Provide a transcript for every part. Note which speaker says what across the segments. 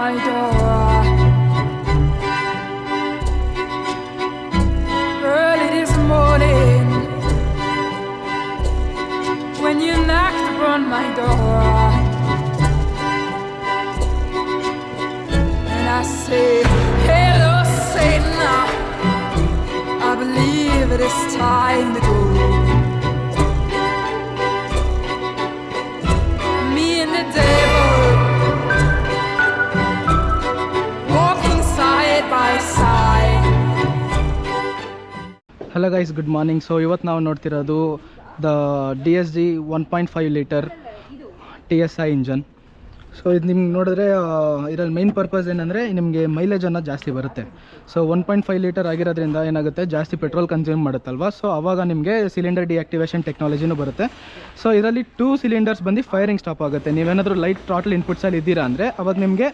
Speaker 1: my door. Early this morning, when you knocked upon my door, and I said, hello Satan, I believe it is time to go. Me and the devil walking side by side.
Speaker 2: Hello guys, good morning. So ಇವತ್ತು ನಾವು ನೋಡ್ತಿರೋದು the DSG 1.5 litre TSI engine. So ಇದು ನಿಮ್ಗೆ ನೋಡಿದ್ರೆ ಇದರಲ್ಲಿ main purpose ಏನಂದರೆ ನಿಮಗೆ mileage ಅನ್ನೋದು ಜಾಸ್ತಿ ಬರುತ್ತೆ. ಸೊ 1.5 ಲೀಟರ್ ಆಗಿರೋದ್ರಿಂದ ಏನಾಗುತ್ತೆ, ಜಾಸ್ತಿ ಪೆಟ್ರೋಲ್ ಕನ್ಸ್ಯೂಮ್ ಮಾಡುತ್ತಲ್ವ. ಸೊ ಆವಾಗ ನಿಮಗೆ ಸಿಲಿಂಡರ್ ಡಿಆಕ್ಟಿವೇಷನ್ ಟೆಕ್ನಾಲಜಿನೂ ಬರುತ್ತೆ. ಸೊ ಇದರಲ್ಲಿ 2 ಸಿಲಿಂಡರ್ಸ್ ಬಂದು ಫೈರಿಂಗ್ ಸ್ಟಾಪ್ ಆಗುತ್ತೆ. ನೀವೇನಾದರೂ ಲೈಟ್ ಥ್ರಾಟಲ್ ಇನ್ಪುಟ್ಸಲ್ಲಿ ಇದ್ದೀರಾ ಅಂದರೆ ಅವಾಗ ನಿಮಗೆ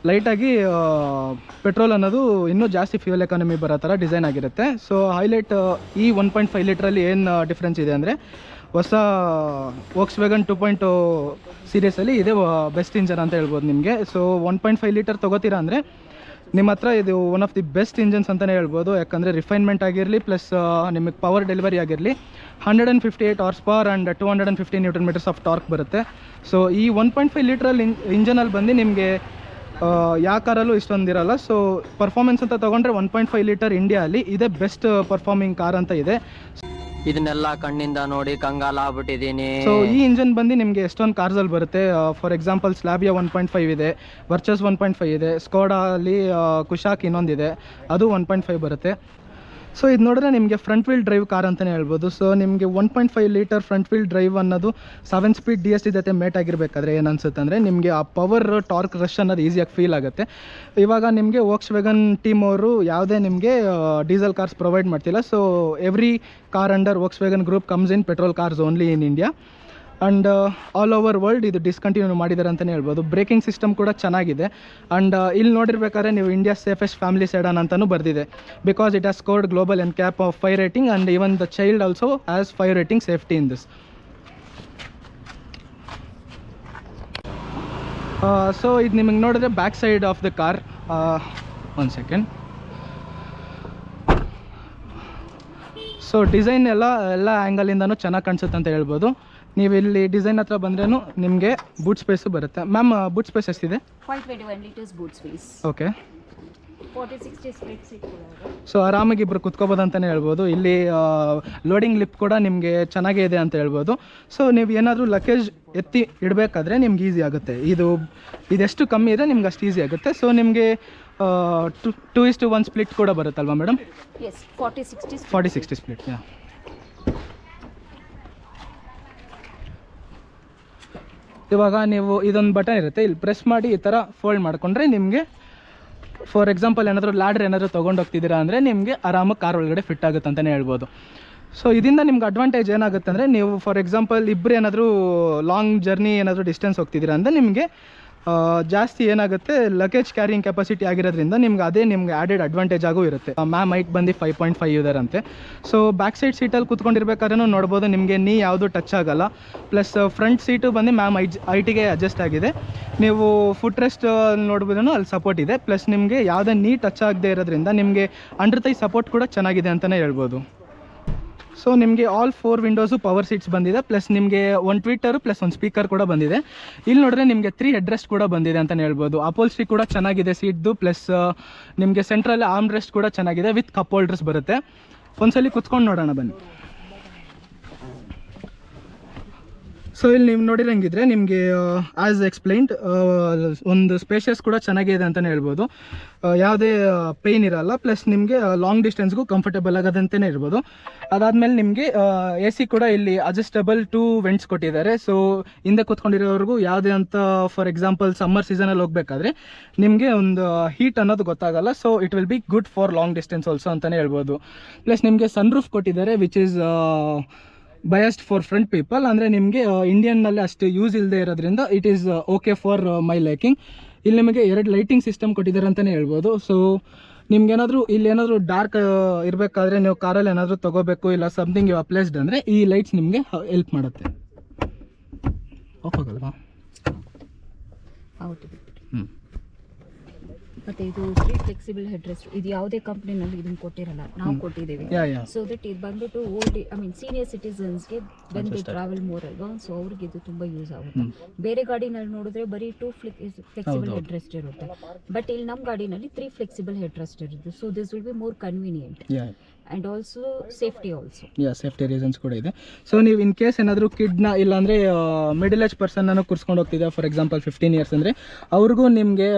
Speaker 2: ಲೈಟಾಗಿ ಪೆಟ್ರೋಲ್ ಅನ್ನೋದು ಇನ್ನೂ ಜಾಸ್ತಿ ಫ್ಯೂಯಲ್ ಎಕಾನಮಿ ಬರೋ ಥರ ಡಿಸೈನ್ ಆಗಿರುತ್ತೆ. ಸೊ ಹೈಲೈಟ್ ಈ 1.5 ಲೀಟ್ರಲ್ಲಿ ಏನು ಡಿಫ್ರೆನ್ಸ್ ಇದೆ ಅಂದರೆ, ಹೊಸ ವೋಕ್ಸ್ವ್ಯಾಗನ್ 2.0 ಸೀರೀಸಲ್ಲಿ ಇದೇ ಬೆಸ್ಟ್ ಇಂಜನ್ ಅಂತ ಹೇಳ್ಬೋದು ನಿಮಗೆ. ಸೊ 1.5 ಲೀಟರ್ ತೊಗೋತೀರಾ ಅಂದರೆ ನಿಮ್ಮ ಹತ್ರ ಇದು ಒನ್ ಆಫ್ ದಿ ಬೆಸ್ಟ್ ಇಂಜನ್ಸ್ ಅಂತಲೇ ಹೇಳ್ಬೋದು. ಯಾಕಂದರೆ ರಿಫೈನ್ಮೆಂಟ್ ಆಗಿರಲಿ ಪ್ಲಸ್ ನಿಮಗೆ ಪವರ್ ಡೆಲಿವರಿ ಆಗಿರಲಿ 158 horsepower and 250 newton meters of torque ಬರುತ್ತೆ. ಸೊ ಈ 1.5 ಲೀಟ್ರಲ್ಲಿ ಇಂಜನಲ್ಲಿ ಬಂದು ನಿಮಗೆ ಯಾವ ಕಾರಲ್ಲೂ ಇಷ್ಟೊಂದಿರಲ್ಲ. ಸೊ ಪರ್ಫಾರ್ಮೆನ್ಸ್ ಅಂತ ತೊಗೊಂಡ್ರೆ 1.5 ಲೀಟರ್ ಇಂಡಿಯಾದಲ್ಲಿ ಇದೇ ಬೆಸ್ಟ್ ಪರ್ಫಾರ್ಮಿಂಗ್ ಕಾರ್ ಅಂತ ಇದೆ.
Speaker 3: ಇದನ್ನೆಲ್ಲ ಕಣ್ಣಿಂದ ನೋಡಿ ಕಂಗಾಲ ಆಗ್ಬಿಟ್ಟಿದ್ದೀನಿ.
Speaker 2: ಸೊ ಈ ಇಂಜನ್ ಬಂದು ನಿಮಗೆ ಎಷ್ಟೊಂದು ಕಾರ್ಸಲ್ಲಿ ಬರುತ್ತೆ. ಫಾರ್ ಎಕ್ಸಾಂಪಲ್ ಸ್ಲಾವಿಯಾ 1.5 ಇದೆ, ವರ್ಚಸ್ 1.5 ಇದೆ, ಸ್ಕೋಡಾಲಿ ಕುಶಾಕ್ ಇನ್ನೊಂದಿದೆ, ಅದು 1.5 ಬರುತ್ತೆ. ಸೊ ಇದು ನೋಡಿದ್ರೆ ನಿಮಗೆ ಫ್ರಂಟ್ ವೀಲ್ ಡ್ರೈವ್ ಕಾರ್ ಅಂತಲೇ ಹೇಳ್ಬೋದು. ಸೊ ನಿಮಗೆ 1.5 ಲೀಟರ್ ಫ್ರಂಟ್ ವೀಲ್ ಡ್ರೈವ್ ಅನ್ನೋದು 7 ಸ್ಪೀಡ್ DSG ಜೊತೆ ಮೇಟ್ ಆಗಿರಬೇಕಾದ್ರೆ ಏನು ಅನ್ಸುತ್ತೆ ಅಂದರೆ, ನಿಮಗೆ ಆ ಪವರ್ ಟಾರ್ಕ್ ರಶ್ ಅನ್ನೋದು ಈಸಿಯಾಗಿ ಫೀಲ್ ಆಗುತ್ತೆ. ಇವಾಗ ನಿಮಗೆ ವೋಕ್ಸ್ವ್ಯಾಗನ್ ಟೀಮ್ ಅವರು ಯಾವುದೇ ನಿಮಗೆ ಡೀಸೆಲ್ ಕಾರ್ಸ್ ಪ್ರೊವೈಡ್ ಮಾಡ್ತಿಲ್ಲ. So every car under Volkswagen group comes in petrol cars only in India and all over world ಇದು ಡಿಸ್ಕಂಟಿನ್ಯೂ ಮಾಡಿದ್ದಾರೆ ಅಂತಲೇ ಹೇಳ್ಬೋದು. ಬ್ರೇಕಿಂಗ್ ಸಿಸ್ಟಮ್ ಕೂಡ ಚೆನ್ನಾಗಿದೆ. ಆ್ಯಂಡ್ ಇಲ್ಲಿ ನೋಡಿರ್ಬೇಕಾದ್ರೆ ನೀವು ಇಂಡಿಯಾ ಸೇಫೆಸ್ಟ್ ಫ್ಯಾಮಿಲಿ ಸೆಡಾನ್ ಅಂತಲೂ ಬರೆದಿದೆ. Because it has scored global NCAP of 5 rating and even the child also has 5 rating safety in this. So ಇದು ನಿಮಗೆ ನೋಡಿದ್ರೆ back side of the car, 1 second. So design ಎಲ್ಲ ಆ್ಯಂಗಲಿಂದನೂ ಚೆನ್ನಾಗಿ ಕಾಣಿಸುತ್ತೆ ಅಂತ ಹೇಳ್ಬೋದು. ನೀವು ಇಲ್ಲಿ ಡಿಸೈನ್ ಹತ್ರ ಬಂದ್ರೂ ನಿಮಗೆ ಬೂಟ್ ಸ್ಪೇಸು ಬರುತ್ತೆ. ಮ್ಯಾಮ್, ಬೂಟ್ ಸ್ಪೇಸ್ ಎಷ್ಟಿದೆ?
Speaker 4: 521 liters boot space.
Speaker 2: Okay.
Speaker 4: 40-60 split seat ಕೂಡ ಇದೆ.
Speaker 2: ಸೊ ಆರಾಮಾಗಿ ಇಬ್ಬರು ಕುತ್ಕೋಬೋದು ಅಂತಲೇ ಹೇಳ್ಬೋದು. ಇಲ್ಲಿ ಲೋಡಿಂಗ್ ಲಿಪ್ ಕೂಡ ನಿಮಗೆ ಚೆನ್ನಾಗೇ ಇದೆ ಅಂತ ಹೇಳ್ಬೋದು. ಸೊ ನೀವು ಏನಾದರೂ ಲಗೇಜ್ ಎತ್ತಿ ಇಡಬೇಕಾದ್ರೆ ನಿಮ್ಗೆ ಈಸಿ ಆಗುತ್ತೆ. ಇದೆಷ್ಟು ಕಮ್ಮಿ ಇದೆ ನಿಮ್ಗೆ ಅಷ್ಟು ಈಸಿ ಆಗುತ್ತೆ. ಸೊ ನಿಮಗೆ 2:1 ಸ್ಪ್ಲಿಟ್ ಕೂಡ ಬರುತ್ತಲ್ವಾ ಮೇಡಮ್?
Speaker 4: Yes, 40-60 split.
Speaker 2: 40-60 ಸ್ಪ್ಲಿಟ್. ಯಾ. ಇವಾಗ ನೀವು ಇದೊಂದು ಬಟನ್ ಇರುತ್ತೆ, ಇಲ್ಲಿ ಪ್ರೆಸ್ ಮಾಡಿ ಈ ಥರ ಫೋಲ್ಡ್ ಮಾಡಿಕೊಂಡ್ರೆ ನಿಮಗೆ ಫಾರ್ ಎಕ್ಸಾಂಪಲ್ ಏನಾದರೂ ಲ್ಯಾಡ್ರ್ ಏನಾದರೂ ತೊಗೊಂಡೋಗ್ತಿದ್ದೀರಾ ಅಂದರೆ ನಿಮಗೆ ಆರಾಮಾಗಿ ಕಾರ್ ಒಳಗಡೆ ಫಿಟ್ ಆಗುತ್ತೆ ಅಂತಲೇ ಹೇಳ್ಬೋದು. ಸೊ ಇದರಿಂದ ನಿಮ್ಗೆ ಅಡ್ವಾಂಟೇಜ್ ಏನಾಗುತ್ತೆ ಅಂದರೆ, ನೀವು ಫಾರ್ ಎಕ್ಸಾಂಪಲ್ ಇಬ್ಬರು ಏನಾದರೂ ಲಾಂಗ್ ಜರ್ನಿ ಏನಾದರೂ ಡಿಸ್ಟೆನ್ಸ್ ಹೋಗ್ತಿದ್ದೀರಾ ಅಂದರೆ ನಿಮಗೆ ಜಾಸ್ತಿ ಏನಾಗುತ್ತೆ, ಲಗೇಜ್ ಕ್ಯಾರಿಂಗ್ ಕೆಪಾಸಿಟಿ ಆಗಿರೋದ್ರಿಂದ ನಿಮ್ಗೆ ಅದೇ ನಿಮ್ಗೆ ಆ್ಯಡೆಡ್ ಅಡ್ವಾಂಟೇಜ್ ಆಗೂ ಇರುತ್ತೆ. ಮ್ಯಾಮ್ ಹೈಟ್ ಬಂದು 5.5 ಇದಾರಂತೆ. ಸೊ ಬ್ಯಾಕ್ ಸೈಡ್ ಸೀಟಲ್ಲಿ ಕೂತ್ಕೊಂಡಿರ್ಬೇಕಾದ್ರೂ ನೋಡ್ಬೋದು ನಿಮಗೆ ನೀ ಯಾವುದು ಟಚ್ ಆಗೋಲ್ಲ. ಪ್ಲಸ್ ಫ್ರಂಟ್ ಸೀಟು ಬಂದು ಮ್ಯಾಮ್ ಹೈಟಿಗೆ ಅಡ್ಜಸ್ಟ್ ಆಗಿದೆ. ನೀವು ಫುಟ್ ರೆಸ್ಟ್ ನೋಡ್ಬೋದೂ ಅಲ್ಲಿ ಸಪೋರ್ಟ್ ಇದೆ. ಪ್ಲಸ್ ನಿಮಗೆ ಯಾವುದೇ ನೀ ಟಚ್ ಆಗದೆ ಇರೋದ್ರಿಂದ ನಿಮಗೆ ಅಂಡರ್ ಥೈ ಸಪೋರ್ಟ್ ಕೂಡ ಚೆನ್ನಾಗಿದೆ ಅಂತಲೇ ಹೇಳ್ಬೋದು. ಸೊ ನಿಮಗೆ ಆಲ್ 4 ವಿಂಡೋಸು ಪವರ್ ಸೀಟ್ಸ್ ಬಂದಿದೆ. ಪ್ಲಸ್ ನಿಮಗೆ 1 ಟ್ವಿಟರು ಪ್ಲಸ್ 1 ಸ್ಪೀಕರ್ ಕೂಡ ಬಂದಿದೆ. ಇಲ್ಲಿ ನೋಡಿದ್ರೆ ನಿಮಗೆ 3 ಹೆಡ್ ರೆಸ್ಟ್ ಕೂಡ ಬಂದಿದೆ ಅಂತಲೇ ಹೇಳ್ಬೋದು. ಅಪೋಲ್ಸ್ಟ್ರಿ ಕೂಡ ಚೆನ್ನಾಗಿದೆ ಸೀಟ್ದು. ಪ್ಲಸ್ ನಿಮಗೆ ಸೆಂಟ್ರಲ್ಲಿ ಆರ್ಮ್ ರೆಸ್ಟ್ ಕೂಡ ಚೆನ್ನಾಗಿದೆ ವಿತ್ ಕಪ್ ಹೋಲ್ಡರ್ಸ್ ಬರುತ್ತೆ. ಒಂದ್ಸಲಿ ಕುತ್ಕೊಂಡು ನೋಡೋಣ ಬನ್ನಿ. ಸೊ ಇಲ್ಲಿ ನೀವು ನೋಡಿರಂಗಿದ್ರೆ ನಿಮಗೆ ಆ್ಯಸ್ ಎಕ್ಸ್ಪ್ಲೈನ್ಡ್ ಒಂದು ಸ್ಪೇಷಿಯಸ್ ಕೂಡ ಚೆನ್ನಾಗಿದೆ ಅಂತಲೇ ಹೇಳ್ಬೋದು. ಯಾವುದೇ ಪೇಯ್ನ್ ಇರಲ್ಲ. ಪ್ಲಸ್ ನಿಮಗೆ ಲಾಂಗ್ ಡಿಸ್ಟೆನ್ಸ್ಗೂ ಕಂಫರ್ಟೇಬಲ್ ಆಗೋದಂತಲೇ ಇರ್ಬೋದು. ಅದಾದಮೇಲೆ ನಿಮಗೆ AC ಕೂಡ ಇಲ್ಲಿ ಅಡ್ಜಸ್ಟಬಲ್ 2 ವೆಂಟ್ಸ್ ಕೊಟ್ಟಿದ್ದಾರೆ. ಸೊ ಹಿಂದೆ ಕೂತ್ಕೊಂಡಿರೋರ್ಗೂ ಯಾವುದೇ ಅಂತ ಫಾರ್ ಎಕ್ಸಾಂಪಲ್ ಸಮ್ಮರ್ ಸೀಸನಲ್ಲಿ ಹೋಗಬೇಕಾದ್ರೆ ನಿಮಗೆ ಒಂದು ಹೀಟ್ ಅನ್ನೋದು ಗೊತ್ತಾಗಲ್ಲ. So it will be good for long distance also ಅಂತಲೇ ಹೇಳ್ಬೋದು. ಪ್ಲಸ್ ನಿಮಗೆ ಸನ್ರೂಫ್ ಕೊಟ್ಟಿದ್ದಾರೆ which is biased for front people. ಅಂದರೆ ನಿಮಗೆ ಇಂಡಿಯನ್ನಲ್ಲಿ ಅಷ್ಟು ಯೂಸ್ ಇಲ್ಲದೆ ಇರೋದ್ರಿಂದ it is okay for my liking. ಇಲ್ಲಿ ನಿಮಗೆ 2 ಲೈಟಿಂಗ್ ಸಿಸ್ಟಮ್ ಕೊಟ್ಟಿದ್ದಾರೆ ಅಂತಲೇ ಹೇಳ್ಬೋದು. ಸೊ ನಿಮ್ಗೇನಾದರೂ ಇಲ್ಲಿ ಏನಾದರೂ ಡಾರ್ಕ್ ಇರಬೇಕಾದ್ರೆ ನೀವು ಕಾರಲ್ಲಿ ಏನಾದರೂ ತೊಗೋಬೇಕು ಇಲ್ಲ ಸಮಥಿಂಗ್ ಯು ಅಪ್ಲೇಸ್ಡ್ ಅಂದರೆ ಈ ಲೈಟ್ಸ್ ನಿಮಗೆ ಹೆಲ್ಪ್ ಮಾಡುತ್ತೆ. ಆಫ್ ಆಗಲ್ವಾ?
Speaker 4: ಮತ್ತೆ ಇದು 3 ಫ್ಲೆಕ್ಸಿಬಲ್ ಹೆಡ್ ರೆಸ್ಟ್. ಇದು ಯಾವುದೇ ಕಂಪ್ನಿನಲ್ಲಿ ಇದನ್ನ ಕೊಟ್ಟಿರಲ್ಲ, ನಾವು ಕೊಟ್ಟಿದ್ದೀವಿ. ಸೊ ದಟ್ ಇದು ಬಂದ್ಬಿಟ್ಟು ಓಲ್ಡ್ ಸೀನಿಯರ್ ಸಿಟಿಸನ್ಸ್ಗೆ when they travel more ಅಲ್ವಾ, ಸೊ ಅವ್ರಿಗೆ ಇದು ತುಂಬಾ ಯೂಸ್ ಆಗುತ್ತೆ. ಬೇರೆ ಗಾಡಿನಲ್ಲಿ ನೋಡಿದ್ರೆ ಬರೀ 2 ಫ್ಲೆಕ್ಸಿಬಲ್ ಹೆಡ್ ರೆಸ್ಟ್ ಇರುತ್ತೆ, ಬಟ್ ಇಲ್ಲಿ ನಮ್ಮ ಗಾಡಿನಲ್ಲಿ 3 ಫ್ಲೆಕ್ಸಿಬಲ್ ಹೆಡ್ ರೆಸ್ಟ್ ಇರುತ್ತೆ. So this will be more convenient and also safety also.
Speaker 2: Safety reasons ಕೂಡ ಇದೆ. ಸೊ ನೀವು ಇನ್ ಕೇಸ್ ಏನಾದರೂ ಕಿಡ್ನ ಇಲ್ಲಾಂದರೆ ಮಿಡಲ್ ಏಜ್ ಪರ್ಸನ್ನ ಕೂರಿಸ್ಕೊಂಡು ಹೋಗ್ತಿದ್ದೆ, ಫಾರ್ ಎಕ್ಸಾಂಪಲ್ 15 ಇಯರ್ಸ್ ಅಂದರೆ ಅವ್ರಿಗೂ ನಿಮಗೆ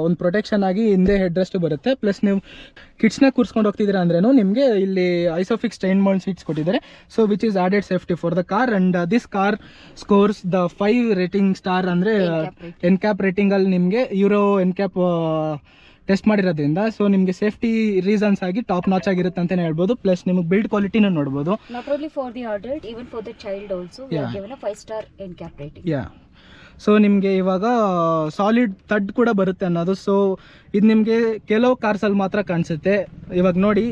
Speaker 2: ಒಂದು ಪ್ರೊಟೆಕ್ಷನ್ ಆಗಿ ಹಿಂದೆ ಹೆಡ್ ರೆಸ್ಟ್ ಬರುತ್ತೆ. ಪ್ಲಸ್ ನೀವು ಕಿಡ್ಸ್ನ ಕೂರಿಸ್ಕೊಂಡು ಹೋಗ್ತಿದ್ದೀರಾ ಅಂದ್ರೂ ನಿಮಗೆ ಇಲ್ಲಿ ಐಸೋಫಿಕ್ಸ್ ಚೈನ್ ಮೌಂಟ್ ಸೀಟ್ಸ್ ಕೊಟ್ಟಿದ್ದಾರೆ. So which is added safety for the car. And this car scores the 5 rating star, ಅಂದರೆ ಎನ್ಕ್ಯಾಪ್ ರೇಟಿಂಗಲ್ಲಿ ನಿಮಗೆ ಯೂರೋ ಎನ್ಕ್ಯಾಪ್ ಟೆಸ್ಟ್ ಮಾಡಿರೋದ್ರಿಂದ ಸೊ ನಿಮಗೆ ಸೇಫ್ಟಿ ರೀಸನ್ಸ್ ಆಗಿ ಟಾಪ್ ನಾಚ್ ಆಗಿರುತ್ತೆ ಅಂತಲೇ ಹೇಳ್ಬೋದು. ಪ್ಲಸ್ ನಿಮಗೆ ಬಿಲ್ಡ್ ಕ್ವಾಲಿಟಿನೂ ನೋಡ್ಬೋದು.
Speaker 4: Not only for the adult, even for the child also we have given a 5 star NCAP rating.
Speaker 2: So ನಿಮಗೆ ಇವಾಗ ಸಾಲಿಡ್ ಥಡ್ ಕೂಡ ಬರುತ್ತೆ ಅನ್ನೋದು. ಸೊ ಇದು ನಿಮಗೆ ಕೆಲವು ಕಾರ್ಸಲ್ಲಿ ಮಾತ್ರ ಕಾಣಿಸುತ್ತೆ. ಇವಾಗ ನೋಡಿ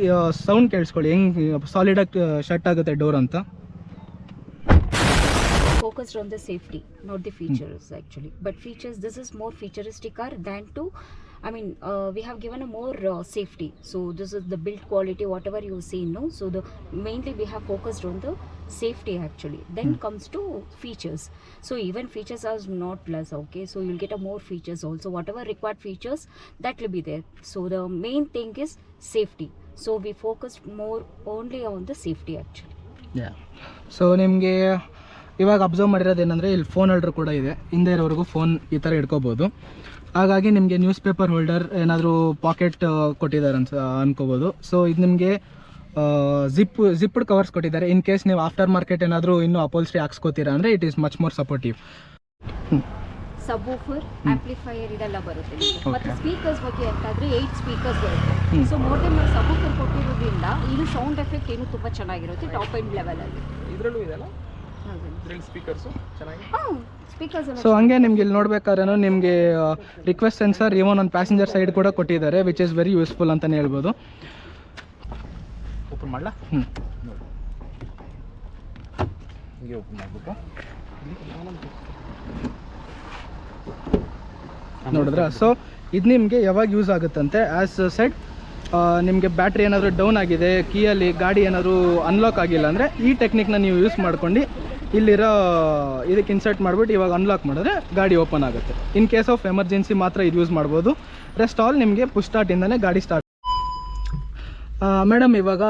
Speaker 2: ಸೌಂಡ್ ಕೇಳಿಸ್ಕೊಳ್ಳಿ ಹೆಂಗೆ ಸಾಲಿಡಾಗಿ ಶಟ್ ಆಗುತ್ತೆ ಡೋರ್ ಅಂತ.
Speaker 4: Focused on the safety, not the features actually. But features, this is more futuristic car than to, we have given a more safety. So this is the build quality, whatever you see, no. So mainly we have focused on the safety actually. Then comes to features. So even features are not less, okay. So you'll get a more features also. Whatever required features, that will be there. So the main thing is safety. So we focused more only on the safety actually.
Speaker 2: So ನಿಮಗೆ ಇವಾಗ observe ಮಾಡಿರೋದು ಏನಂದರೆ ಇಲ್ಲಿ phone holder ಕೂಡ ಇದೆ. ಹಿಂದೆ ಇರೋವರೆಗೂ phone ಈ ಥರ ಇಟ್ಕೋಬೋದು. ಹಾಗಾಗಿ ನಿಮಗೆ ನ್ಯೂಸ್ ಪೇಪರ್ ಹೋಲ್ಡರ್ ಪಾಕೆಟ್ ಕೊಟ್ಟಿದ್ದಾರೆ ಅನ್ಕೋಬೋದು. ಸೊ ಇದು ನಿಮಗೆ ಜಿಪ್ಡ್ ಕವರ್ಸ್ ಕೊಟ್ಟಿದ್ದಾರೆ. ಇನ್ ಕೇಸ್ ನೀವು ಆಫ್ಟರ್ ಮಾರ್ಕೆಟ್ ಏನಾದರೂ ಇನ್ನೂ ಅಪೋಲ್ಸ್ಟ್ರಿ ಹಾಕ್ಸ್ಕೋತೀರಾ ಅಂದರೆ it is much more supportive.
Speaker 4: ಸಬ್ವೂಫರ್, amplifier ಇದೆಲ್ಲ ಬರುತ್ತೆ. ಮತ್ತೆ ಸ್ಪೀಕರ್ಸ್ ಬಗ್ಗೆ ಅಂತಂದ್ರೆ 8 ಸ್ಪೀಕರ್ಸ್ ಬರುತ್ತೆ. ಸೊ ಮೋಟಮ್ ಸಬ್ವೂಫರ್ ಕೊಟ್ಟಿರೋದ್ರಿಂದ ಇದು ಸೌಂಡ್ ಎಫೆಕ್ಟ್ ಏನು ತುಂಬಾ ಚೆನ್ನಾಗಿರುತ್ತೆ ಟಾಪ್ ಎಂಡ್ ಲೆವೆಲ್ ಅಲ್ಲಿ. ಇದರಲ್ಲೂ ಇದೆಲ್ಲ ಸ್ಪೀಕರ್ಸ್ ಚೆನ್ನಾಗಿ.
Speaker 2: ಸೊ ಹಂಗೆ ನಿಮ್ಗೆ ಇಲ್ಲಿ ನೋಡ್ಬೇಕಾದ್ರೂ ನಿಮಗೆ ರಿಕ್ವೆಸ್ಟ್ ಸೆನ್ಸರ್ ಇವನ್ ಒಂದು ಪ್ಯಾಸೆಂಜರ್ ಸೈಡ್ ಕೂಡ ಕೊಟ್ಟಿದ್ದಾರೆ, ವಿಚ್ ಇಸ್ ವೆರಿ ಯೂಸ್ಫುಲ್ ಅಂತಲೇ ಹೇಳ್ಬೋದು.
Speaker 5: ಓಪನ್ ಮಾಡಲಾ? ಹೀಗೆ ಓಪನ್ ಮಾಡಬೇಕು.
Speaker 2: ನೋಡಿದ್ರಾ? ಸೊ ಇದು ನಿಮಗೆ ಯಾವಾಗ ಯೂಸ್ ಆಗುತ್ತಂತೆ ಆ್ಯಸ್ ಸೆಡ್, ನಿಮಗೆ ಬ್ಯಾಟ್ರಿ ಏನಾದರೂ ಡೌನ್ ಆಗಿದೆ, ಕೀಯಲ್ಲಿ ಗಾಡಿ ಏನಾದರೂ ಅನ್ಲಾಕ್ ಆಗಿಲ್ಲ ಅಂದರೆ ಈ ಟೆಕ್ನಿಕ್ನ ನೀವು ಯೂಸ್ ಮಾಡ್ಕೊಂಡು ಇಲ್ಲಿರೋ ಇದಕ್ಕೆ ಇನ್ಸರ್ಟ್ ಮಾಡಿಬಿಟ್ಟು ಇವಾಗ ಅನ್ಲಾಕ್ ಮಾಡಿದ್ರೆ ಗಾಡಿ ಓಪನ್ ಆಗುತ್ತೆ. ಇನ್ ಕೇಸ್ ಆಫ್ ಎಮರ್ಜೆನ್ಸಿ ಮಾತ್ರ ಇದು ಯೂಸ್ ಮಾಡ್ಬೋದು. ರೆಸ್ಟ್ ಆಲ್ ನಿಮಗೆ ಪುಷ್ ಸ್ಟಾರ್ಟಿಂದನೇ ಗಾಡಿ ಸ್ಟಾರ್ಟ್. ಮೇಡಮ್ ಇವಾಗ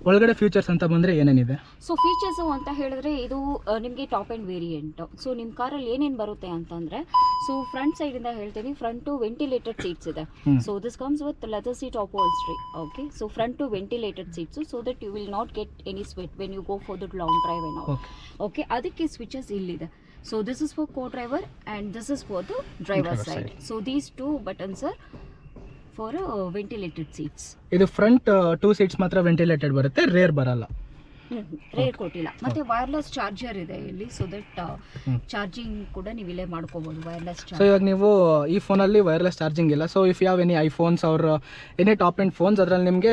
Speaker 2: ಒಳಗಡೆ ಫೀಚರ್ಸ್ ಅಂತ ಬಂದರೆ ಏನೇನಿದೆ?
Speaker 4: ಸೊ ಫೀಚರ್ಸು ಅಂತ ಹೇಳಿದ್ರೆ ಇದು ನಿಮಗೆ ಟಾಪ್ ಆ್ಯಂಡ್ ವೇರಿಯಂಟ್. ಸೊ ನಿಮ್ಮ ಕಾರಲ್ಲಿ ಏನೇನು ಬರುತ್ತೆ ಅಂತಂದರೆ, ಸೊ ಫ್ರಂಟ್ ಸೈಡಿಂದ ಹೇಳ್ತೀನಿ, ಫ್ರಂಟು ವೆಂಟಿಲೇಟೆಡ್ ಸೀಟ್ಸ್ ಇದೆ. So this comes with leather seat upholstery. Okay, so front ventilated seats, so that you will not get any sweat when you go for the long drive and all. Okay, ಅದಕ್ಕೆ switches ಇಲ್ಲಿದೆ. So this is for co driver and this is for the driver side. So these 2 buttons are for ventilated seats.
Speaker 2: ಇದು front 2 seats ಮಾತ್ರ ventilated ಬರುತ್ತೆ, rare ಬರಲ್ಲ.
Speaker 4: Rare ಕೊಟ್ಟಿಲ್ಲ. ಮತ್ತೆ wireless charger ಇದೆ ಇಲ್ಲಿ, ಸೊ ದಟ್ ಚಾರ್ಜಿಂಗ್ ಕೂಡ ನೀವು ಇಲ್ಲೇ ಮಾಡ್ಕೋಬಹುದು, ವೈರ್ಲೆಸ್ ಚಾರ್ಜ್.
Speaker 2: ಸೊ ಇವಾಗ ನೀವು ಈ ಫೋನಲ್ಲಿ ವೈರ್ಲೆಸ್ ಚಾರ್ಜಿಂಗ್ ಇಲ್ಲ. ಸೊ ಇಫ್ ಯಾವ ಎನಿ ಐಫೋನ್ಸ್ ಅವ್ರ ಎನಿ ಟಾಪ್ ಆ್ಯಂಡ್ ಫೋನ್ಸ್ ಅದರಲ್ಲಿ ನಿಮಗೆ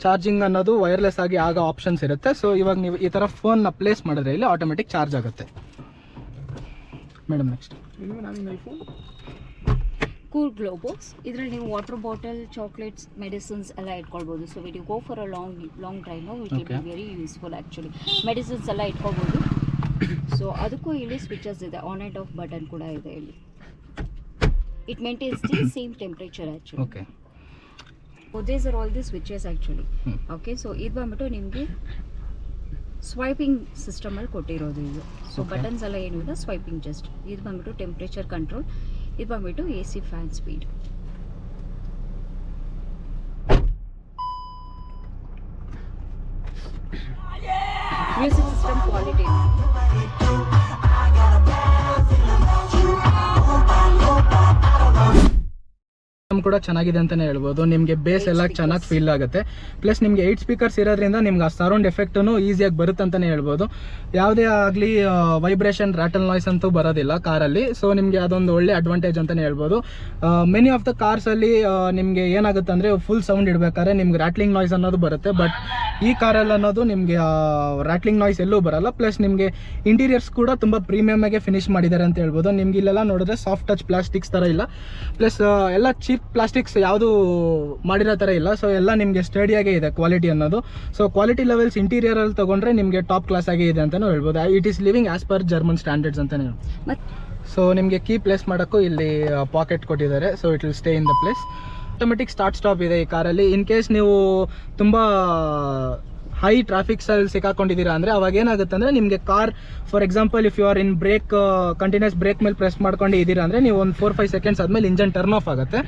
Speaker 2: ಚಾರ್ಜಿಂಗ್ ಅನ್ನೋದು ವೈರ್ಲೆಸ್ ಆಗಿ ಆಗೋ ಆಪ್ಷನ್ಸ್ ಇರುತ್ತೆ. ಸೊ ಇವಾಗ ನೀವು ಈ ಥರ ಫೋನ್ನ ಪ್ಲೇಸ್ ಮಾಡಿದ್ರೆ ಇಲ್ಲಿ ಆಟೋಮೆಟಿಕ್ ಚಾರ್ಜ್ ಆಗುತ್ತೆ. Madam next
Speaker 4: cool glove box. ಇದರಲ್ಲಿ ನೀವು ವಾಟರ್ ಬಾಟಲ್, ಚಾಕ್ಲೇಟ್ಸ್, ಮೆಡಿಸಿನ್ಸ್ ಎಲ್ಲ ಇಟ್ಕೊಳ್ಬೋದು. So will you go for a long drive, it will be very useful actually. Medicines ಎಲ್ಲ ಇಟ್ಕೊಳ್ಬೋದು. ಸೊ ಅದಕ್ಕೂ ಇಲ್ಲಿ ಸ್ವಿಚಸ್ ಇದೆ, ಆನ್ ಆ್ಯಂಡ್ ಆಫ್ ಬಟನ್ ಕೂಡ ಇದೆ ಇಲ್ಲಿ. It maintains the same temperature actually.
Speaker 2: Okay,
Speaker 4: so these are all the switches actually. Okay, so ಇದು ಬಂದ್ಬಿಟ್ಟು ನಿಮಗೆ ಸ್ವೈಪಿಂಗ್ ಸಿಸ್ಟಮಲ್ಲಿ ಕೊಟ್ಟಿರೋದು ಇದು. ಸೊ ಬಟನ್ಸ್ ಎಲ್ಲ ಏನು ಇಲ್ಲ, ಸ್ವೈಪಿಂಗ್ ಜಸ್ಟ್. ಇದು ಬಂದ್ಬಿಟ್ಟು ಟೆಂಪ್ರೇಚರ್ ಕಂಟ್ರೋಲ್, ಇದು ಬಂದ್ಬಿಟ್ಟು AC fan speed. Music system quality.
Speaker 2: ಕೂಡ ಚೆನ್ನಾಗಿದೆ ಅಂತಲೇ ಹೇಳ್ಬೋದು. ನಿಮಗೆ ಬೇಸ್ ಎಲ್ಲ ಚೆನ್ನಾಗಿ ಫೀಲ್ ಆಗುತ್ತೆ. ಪ್ಲಸ್ ನಿಮಗೆ 8 ಸ್ಪೀಕರ್ಸ್ ಇರೋದ್ರಿಂದ ನಿಮ್ಗೆ ಆ ಸರೌಂಡ್ ಎಫೆಕ್ಟೂ ಈಸಿಯಾಗಿ ಬರುತ್ತೆ ಅಂತಲೇ ಹೇಳ್ಬೋದು. ಯಾವುದೇ ಆಗಲಿ ವೈಬ್ರೇಷನ್ ರ್ಯಾಟಲ್ ನಾಯ್ಸ್ ಅಂತೂ ಬರೋದಿಲ್ಲ ಕಾರಲ್ಲಿ. ಸೊ ನಿಮಗೆ ಅದೊಂದು ಒಳ್ಳೆ ಅಡ್ವಾಂಟೇಜ್ ಅಂತಲೇ ಹೇಳ್ಬೋದು. ಮೆನಿ ಆಫ್ ದ ಕಾರ್ಸಲ್ಲಿ ನಿಮಗೆ ಏನಾಗುತ್ತೆ ಅಂದರೆ ಫುಲ್ ಸೌಂಡ್ ಇಡಬೇಕಾದ್ರೆ ನಿಮ್ಗೆ ರ್ಯಾಟ್ಲಿಂಗ್ ನಾಯ್ಸ್ ಅನ್ನೋದು ಬರುತ್ತೆ. ಬಟ್ ಈ ಕಾರಲ್ಲಿ ಅನ್ನೋದು ನಿಮಗೆ ರ್ಯಾಟ್ಲಿಂಗ್ ನಾಯ್ಸ್ ಎಲ್ಲೂ ಬರಲ್ಲ. ಪ್ಲಸ್ ನಿಮಗೆ ಇಂಟೀರಿಯರ್ಸ್ ಕೂಡ ತುಂಬ ಪ್ರೀಮಿಯಮ್ ಆಗಿ ಫಿನಿಶ್ ಮಾಡಿದ್ದಾರೆ ಅಂತ ಹೇಳ್ಬೋದು. ನಿಮ್ಗೆ ಇಲ್ಲೆಲ್ಲ ನೋಡಿದ್ರೆ ಸಾಫ್ಟ್ ಟಚ್ ಪ್ಲಾಸ್ಟಿಕ್ಸ್ ಥರ ಇಲ್ಲ. ಪ್ಲಸ್ ಎಲ್ಲ ಚೀಪ್ ಪ್ಲಾಸ್ಟಿಕ್ಸ್ ಯಾವುದು ಮಾಡಿರೋ ಥರ ಇಲ್ಲ. ಸೊ ಎಲ್ಲ ನಿಮಗೆ ಸ್ಟಡಿಯಾಗೇ ಇದೆ ಕ್ವಾಲಿಟಿ ಅನ್ನೋದು. ಸೊ ಕ್ವಾಲಿಟಿ ಲೆವೆಲ್ಸ್ ಇಂಟೀರಿಯರಲ್ಲಿ ತೊಗೊಂಡ್ರೆ ನಿಮಗೆ ಟಾಪ್ ಕ್ಲಾಸ್ ಆಗಿ ಇದೆ ಅಂತಲೂ ಹೇಳ್ಬೋದು. It is living as per German standards ಅಂತಲೇ ಹೇಳ್ಬೋದು. ಸೊ ನಿಮಗೆ ಕೀ ಪ್ಲೇಸ್ ಮಾಡೋಕ್ಕೂ ಇಲ್ಲಿ ಪಾಕೆಟ್ ಕೊಟ್ಟಿದ್ದಾರೆ. So it will stay in the place. Automatic start stop ಇದೆ ಈ ಕಾರಲ್ಲಿ. ಇನ್ ಕೇಸ್ ನೀವು ತುಂಬ ಹೈ ಟ್ರಾಫಿಕ್ಸಲ್ಲಿ ಸಿಕ್ಕಾಕೊಂಡಿದ್ದೀರಾ ಅಂದರೆ ಅವಾಗ ಏನಾಗುತ್ತೆ ಅಂದರೆ ನಿಮಗೆ car for example if you are in brake continuous brake ಮೇಲೆ ಪ್ರೆಸ್ ಮಾಡ್ಕೊಂಡು ಇದ್ದೀರಾ ಅಂದರೆ ನೀವು ಒಂದು 4-5 ಸೆಕೆಂಡ್ಸ್ ಆದಮೇಲೆ ಇಂಜನ್ ಟರ್ನ್ ಆಫ್ ಆಗುತ್ತೆ.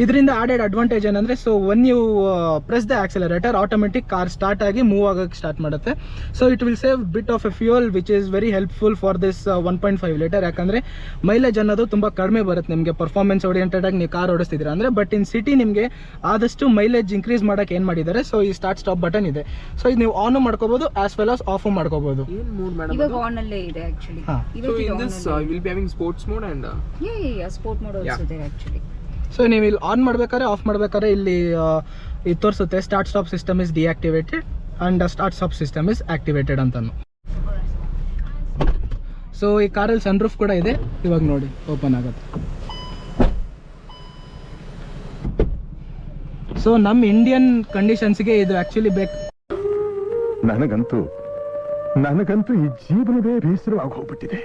Speaker 2: ಇದರಿಂದ ಆಡೆಡ್ ಅಡ್ವಾಂಟೇಜ್ ಏನಂದರೆ so when you press the accelerator automatic car start ಆಗಿ ಮೂವ್ ಆಗೋಕ್ಕೆ ಸ್ಟಾರ್ಟ್ ಮಾಡುತ್ತೆ. So it will save bit of a fuel which is very helpful for this 1.5 litre. ಯಾಕಂದರೆ mileage ಅನ್ನೋದು ತುಂಬ ಕಡಿಮೆ ಬರುತ್ತೆ ನಿಮಗೆ ಪರ್ಫಾರ್ಮೆನ್ಸ್ ಓರಿಯೆಂಟೆಡ್ ಆಗಿ ನೀವು ಕಾರ್ ಓಡಿಸ್ತಿದ್ದೀರಾ ಅಂದರೆ. ಬಟ್ ಇನ್ ಸಿಟಿ ನಿಮಗೆ ಆದಷ್ಟು ಮೈಲೇಜ್ ಇನ್ಕ್ರೀಸ್ ಮಾಡೋಕ್ಕೆ ಏನು ಮಾಡಿದ್ದಾರೆ, ಸೊ ಈ ಸ್ಟಾರ್ಟ್ ಸ್ಟಾಪ್ ಬಟನ್ ಇದೆ. ಸೊ ಇದು ನೀವು ಆನ್ ಮಾಡ್ಕೋಬಹುದು ಆಸ್ ವೆಲ್ ಆಸ್ ಆಫ್ ಮಾಡ್ಕೋಬಹುದು.
Speaker 4: ಇವಾಗ ಆನ್ ಅಲ್ಲೇ ಇದೆ actually.
Speaker 5: So in this we'll be having sports mode and
Speaker 4: sport mode also ಇದೆ ಆಕ್ಚುಲಿ.
Speaker 2: ಸೊ ನೀವು ಇಲ್ಲಿ ಆನ್ ಮಾಡ್ಬೇಕಾದ್ರೆ ಆಫ್ ಮಾಡ್ಬೇಕಾದ್ರೆ ಇಲ್ಲಿ ಇದು ತೋರಿಸುತ್ತೆ start stop system is deactivated and start stop system is activated ಅಂತಾನು. ಸೊ ಈ ಕಾರಲ್ಲಿ ಸನ್ ರೂಫ್ ಕೂಡ ಇದೆ. ಇವಾಗ ನೋಡಿ ಓಪನ್ ಆಗುತ್ತೆ. ಸೊ ನಮ್ಮ ಇಂಡಿಯನ್ ಕಂಡೀಷನ್ಸ್ಗೆ ಇದು ಆ್ಯಕ್ಚುಲಿ ಬೇಕು.
Speaker 6: ನನಗಂತೂ ಈ ಜೀವನವೇ ಬೇಸರವಾಗಿ ಹೋಗ್ಬಿಟ್ಟಿದೆ.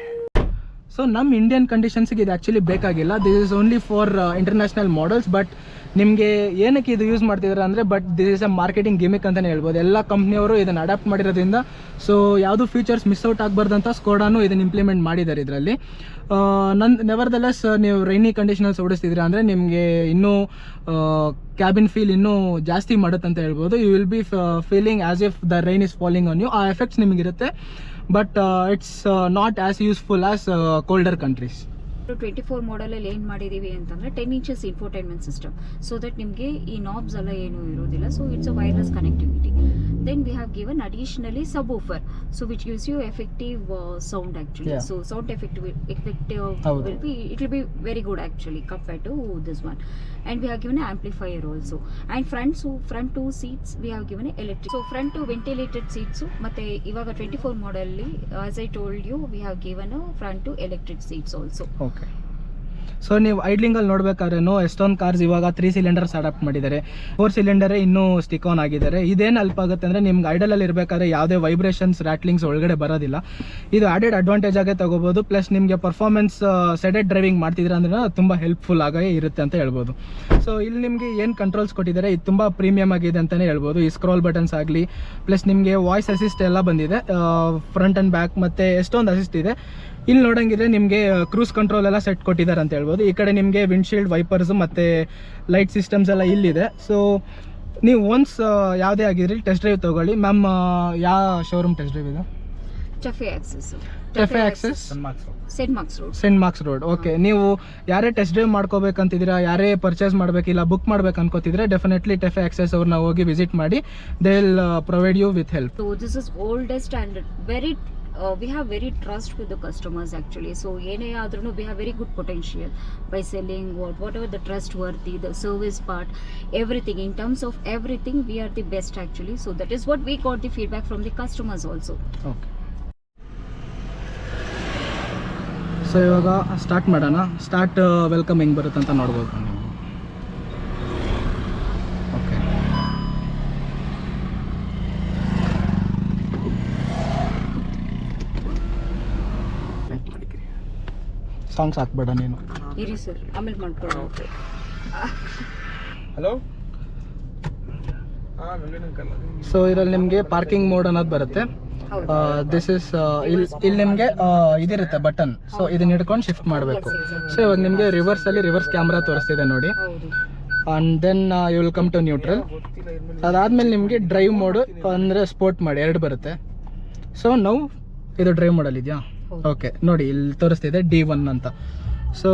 Speaker 2: ಸೊ ನಮ್ಮ ಇಂಡಿಯನ್ ಕಂಡೀಷನ್ಸ್ಗೆ ಇದು ಆ್ಯಕ್ಚುಲಿ ಬೇಕಾಗಿಲ್ಲ. This is only for international models. But ನಿಮಗೆ ಏನಕ್ಕೆ ಇದು ಯೂಸ್ ಮಾಡ್ತಿದ್ದಾರೆ ಅಂದರೆ but this is a marketing gimmick ಅಂತಲೇ ಹೇಳ್ಬೋದು. ಎಲ್ಲ ಕಂಪ್ನಿಯವರು ಇದನ್ನು ಅಡಾಪ್ಟ್ ಮಾಡಿರೋದ್ರಿಂದ ಸೊ ಯಾವುದು ಫೀಚರ್ಸ್ ಮಿಸ್ ಔಟ್ ಆಗಬಾರ್ದಂತ ಸ್ಕೋಡಾನು ಇದನ್ನು ಇಂಪ್ಲಿಮೆಂಟ್ ಮಾಡಿದ್ದಾರೆ ಇದರಲ್ಲಿ. ನೆವರ್ದಲೆಸ್ ನೀವು ರೈನಿ ಕಂಡೀಷನಲ್ಲಿ ಓಡಿಸ್ತಿದ್ದೀರಾ ಅಂದರೆ ನಿಮಗೆ ಇನ್ನೂ ಕ್ಯಾಬಿನ್ ಫೀಲ್ ಇನ್ನೂ ಜಾಸ್ತಿ ಮಾಡುತ್ತೆ ಅಂತ ಹೇಳ್ಬೋದು. You will be feeling as if the rain is falling on you. ಆ ಎಫೆಕ್ಟ್ಸ್ ನಿಮಗಿರುತ್ತೆ. But it's not as useful as colder countries.
Speaker 4: 24 ಮಾಡಲಲ್ಲಿ ಏನು ಮಾಡಿದ್ದೀವಿ ಅಂತಂದರೆ 10 inches infotainment system. So that ನಿಮಗೆ ಈ ನಾಬ್ಸ್ ಎಲ್ಲ ಏನೂ ಇರೋದಿಲ್ಲ. So it's a wireless connectivity. Then we have given additionally subwoofer, so which gives you effective sound actually.
Speaker 2: Yeah.
Speaker 4: So sound effective
Speaker 2: Howdu.
Speaker 4: will be very good actually compared to this one. And we have given an amplifier also. And front two seats we have given an electric. So front two ventilated seats. Matte ivaga 24 model alli as I told you we have given a front two electric seats also.
Speaker 2: Okay. So ನೀವು ಐಡ್ಲಿಂಗಲ್ಲಿ ನೋಡ್ಬೇಕಾದ್ರೇನು ಎಷ್ಟೊಂದು cars ಇವಾಗ 3 cylinders adapt ಮಾಡಿದ್ದಾರೆ. 4 ಸಿಲಿಂಡರೇ ಇನ್ನೂ stick on ಆಗಿದ್ದಾರೆ. ಇದೇನು help ಆಗುತ್ತೆ ಅಂದರೆ ನಿಮ್ಗೆ ಐಡಲಲ್ಲಿ ಇರಬೇಕಾದ್ರೆ ಯಾವುದೇ ವೈಬ್ರೇಷನ್ಸ್ ರ್ಯಾಟ್ಲಿಂಗ್ಸ್ ಒಳಗಡೆ ಬರೋದಿಲ್ಲ. ಇದು ಆಡೆಡ್ ಅಡ್ವಾಂಟೇಜ್ ಆಗೇ ತಗೋಬೋದು. ಪ್ಲಸ್ ನಿಮಗೆ ಪರ್ಫಾರ್ಮೆನ್ಸ್ ಸೆಡೆಡ್ ಡ್ರೈವಿಂಗ್ ಮಾಡ್ತಿದ್ರೆ ಅಂದ್ರೆ ತುಂಬ ಹೆಲ್ಪ್ಫುಲ್ ಆಗೇ ಇರುತ್ತೆ ಅಂತ ಹೇಳ್ಬೋದು. ಸೊ ಇಲ್ಲಿ ನಿಮಗೆ ಏನು ಕಂಟ್ರೋಲ್ಸ್ ಕೊಟ್ಟಿದ್ದಾರೆ ಇದು ತುಂಬ ಪ್ರೀಮಿಯಮ್ ಆಗಿದೆ ಅಂತಲೇ ಹೇಳ್ಬೋದು. ಈ ಸ್ಕ್ರೋಲ್ ಬಟನ್ಸ್ ಆಗಲಿ ಪ್ಲಸ್ ನಿಮಗೆ ವಾಯ್ಸ್ ಅಸಿಸ್ಟ್ ಎಲ್ಲ ಬಂದಿದೆ. ಫ್ರಂಟ್ ಆ್ಯಂಡ್ ಬ್ಯಾಕ್ ಮತ್ತು ಎಷ್ಟೊಂದು ಅಸಿಸ್ಟ್ ಇದೆ. ಇಲ್ಲಿ ನೋಡಂಗಿದ್ರೆ ನಿಮಗೆ ಕ್ರೂಸ್ ಕಂಟ್ರೋಲ್ ಎಲ್ಲ ಸೆಟ್ ಕೊಟ್ಟಿದ್ದಾರೆ ಅಂತ ಹೇಳ್ಬೋದು. ಈ ಕಡೆ ನಿಮಗೆ ವಿಂಡ್ಶೀಲ್ಡ್ ವೈಪರ್ಸ್ ಮತ್ತು ಲೈಟ್ ಸಿಸ್ಟಮ್ಸ್ ಎಲ್ಲ ಇಲ್ಲಿದೆ. ಸೊ ನೀವು ಒನ್ಸ್ ಯಾವುದೇ ಆಗಿರಲಿ ಟೆಸ್ಟ್ ಡ್ರೈವ್ ತೊಗೊಳ್ಳಿ. ಮ್ಯಾಮ್ ಯಾವ ಶೋರೂಮ್ ಟೆಸ್ಟ್ ಡ್ರೈವ್ ಇದೆ?
Speaker 4: Cafe Access.
Speaker 2: Cafe access
Speaker 4: St. Mark's Road.
Speaker 2: Okay. ನೀವು ಯಾರೇ ಟೆಸ್ಟ್ ಡ್ರೈವ್ ಮಾಡ್ಕೋಬೇಕಂತಿದ್ದೀರಾ, ಯಾರೇ ಪರ್ಚೇಸ್ ಮಾಡಬೇಕಿಲ್ಲ ಬುಕ್ ಮಾಡ್ಬೇಕು ಅನ್ಕೋತಿದ್ರೆ ಡೆಫಿನೆಟ್ಲಿ ಕೆಫೆ ಆಕ್ಸೆಸ್ ಅವ್ರನ್ನ ಹೋಗಿ ವಿಸಿಟ್ ಮಾಡಿ. They will provide you with help.
Speaker 4: So this is oldest and very we have very trust with the customers actually. So ene adrunu we have very good potential by selling whatever the trustworthy, the service part, everything in terms of everything we are the best actually. So that is what we got the feedback from the customers also.
Speaker 2: Okay. So ಇವಾಗ start ಮಾಡೋಣ. Start welcome ಹೆಂಗೆ ಬರುತ್ತೆ ಅಂತ ನೋಡ್ಬೋದು ನೀವು. Okay. Songs ಹಾಕ್ಬೇಡ ನೀನು.
Speaker 4: ಇರಿ sir ಆಮೇಲೆ ಮಾಡ್ಕೊಳ್ಳೋಣ.
Speaker 5: ಹಲೋ.
Speaker 2: ಸೊ ಇದರಲ್ಲಿ ನಿಮಗೆ ಪಾರ್ಕಿಂಗ್ ಮೋಡ್ ಅನ್ನೋದು ಬರುತ್ತೆ. ದಿಸ್ ಇಸ್ ಇಲ್ಲಿ ನಿಮಗೆ ಇದಿರುತ್ತೆ ಬಟನ್. ಸೊ ಇದನ್ನ ಹಿಡ್ಕೊಂಡು ಶಿಫ್ಟ್ ಮಾಡಬೇಕು. ಸೊ ಇವಾಗ ನಿಮಗೆ ರಿವರ್ಸಲ್ಲಿ ರಿವರ್ಸ್ ಕ್ಯಾಮ್ರಾ ತೋರಿಸ್ತಿದೆ ನೋಡಿ. And then you will come to neutral. ಅದಾದಮೇಲೆ ನಿಮಗೆ ಡ್ರೈವ್ ಮೋಡು ಅಂದರೆ ಸ್ಪೋರ್ಟ್ ಮಾಡಿ 2 ಬರುತ್ತೆ. ಸೊ ನಾವು ಇದು ಡ್ರೈವ್ ಮಾಡಲ್ ಇದೆಯಾ? ಓಕೆ ನೋಡಿ ಇಲ್ಲಿ ತೋರಿಸ್ತಿದೆ D1 ಅಂತ. ಸೊ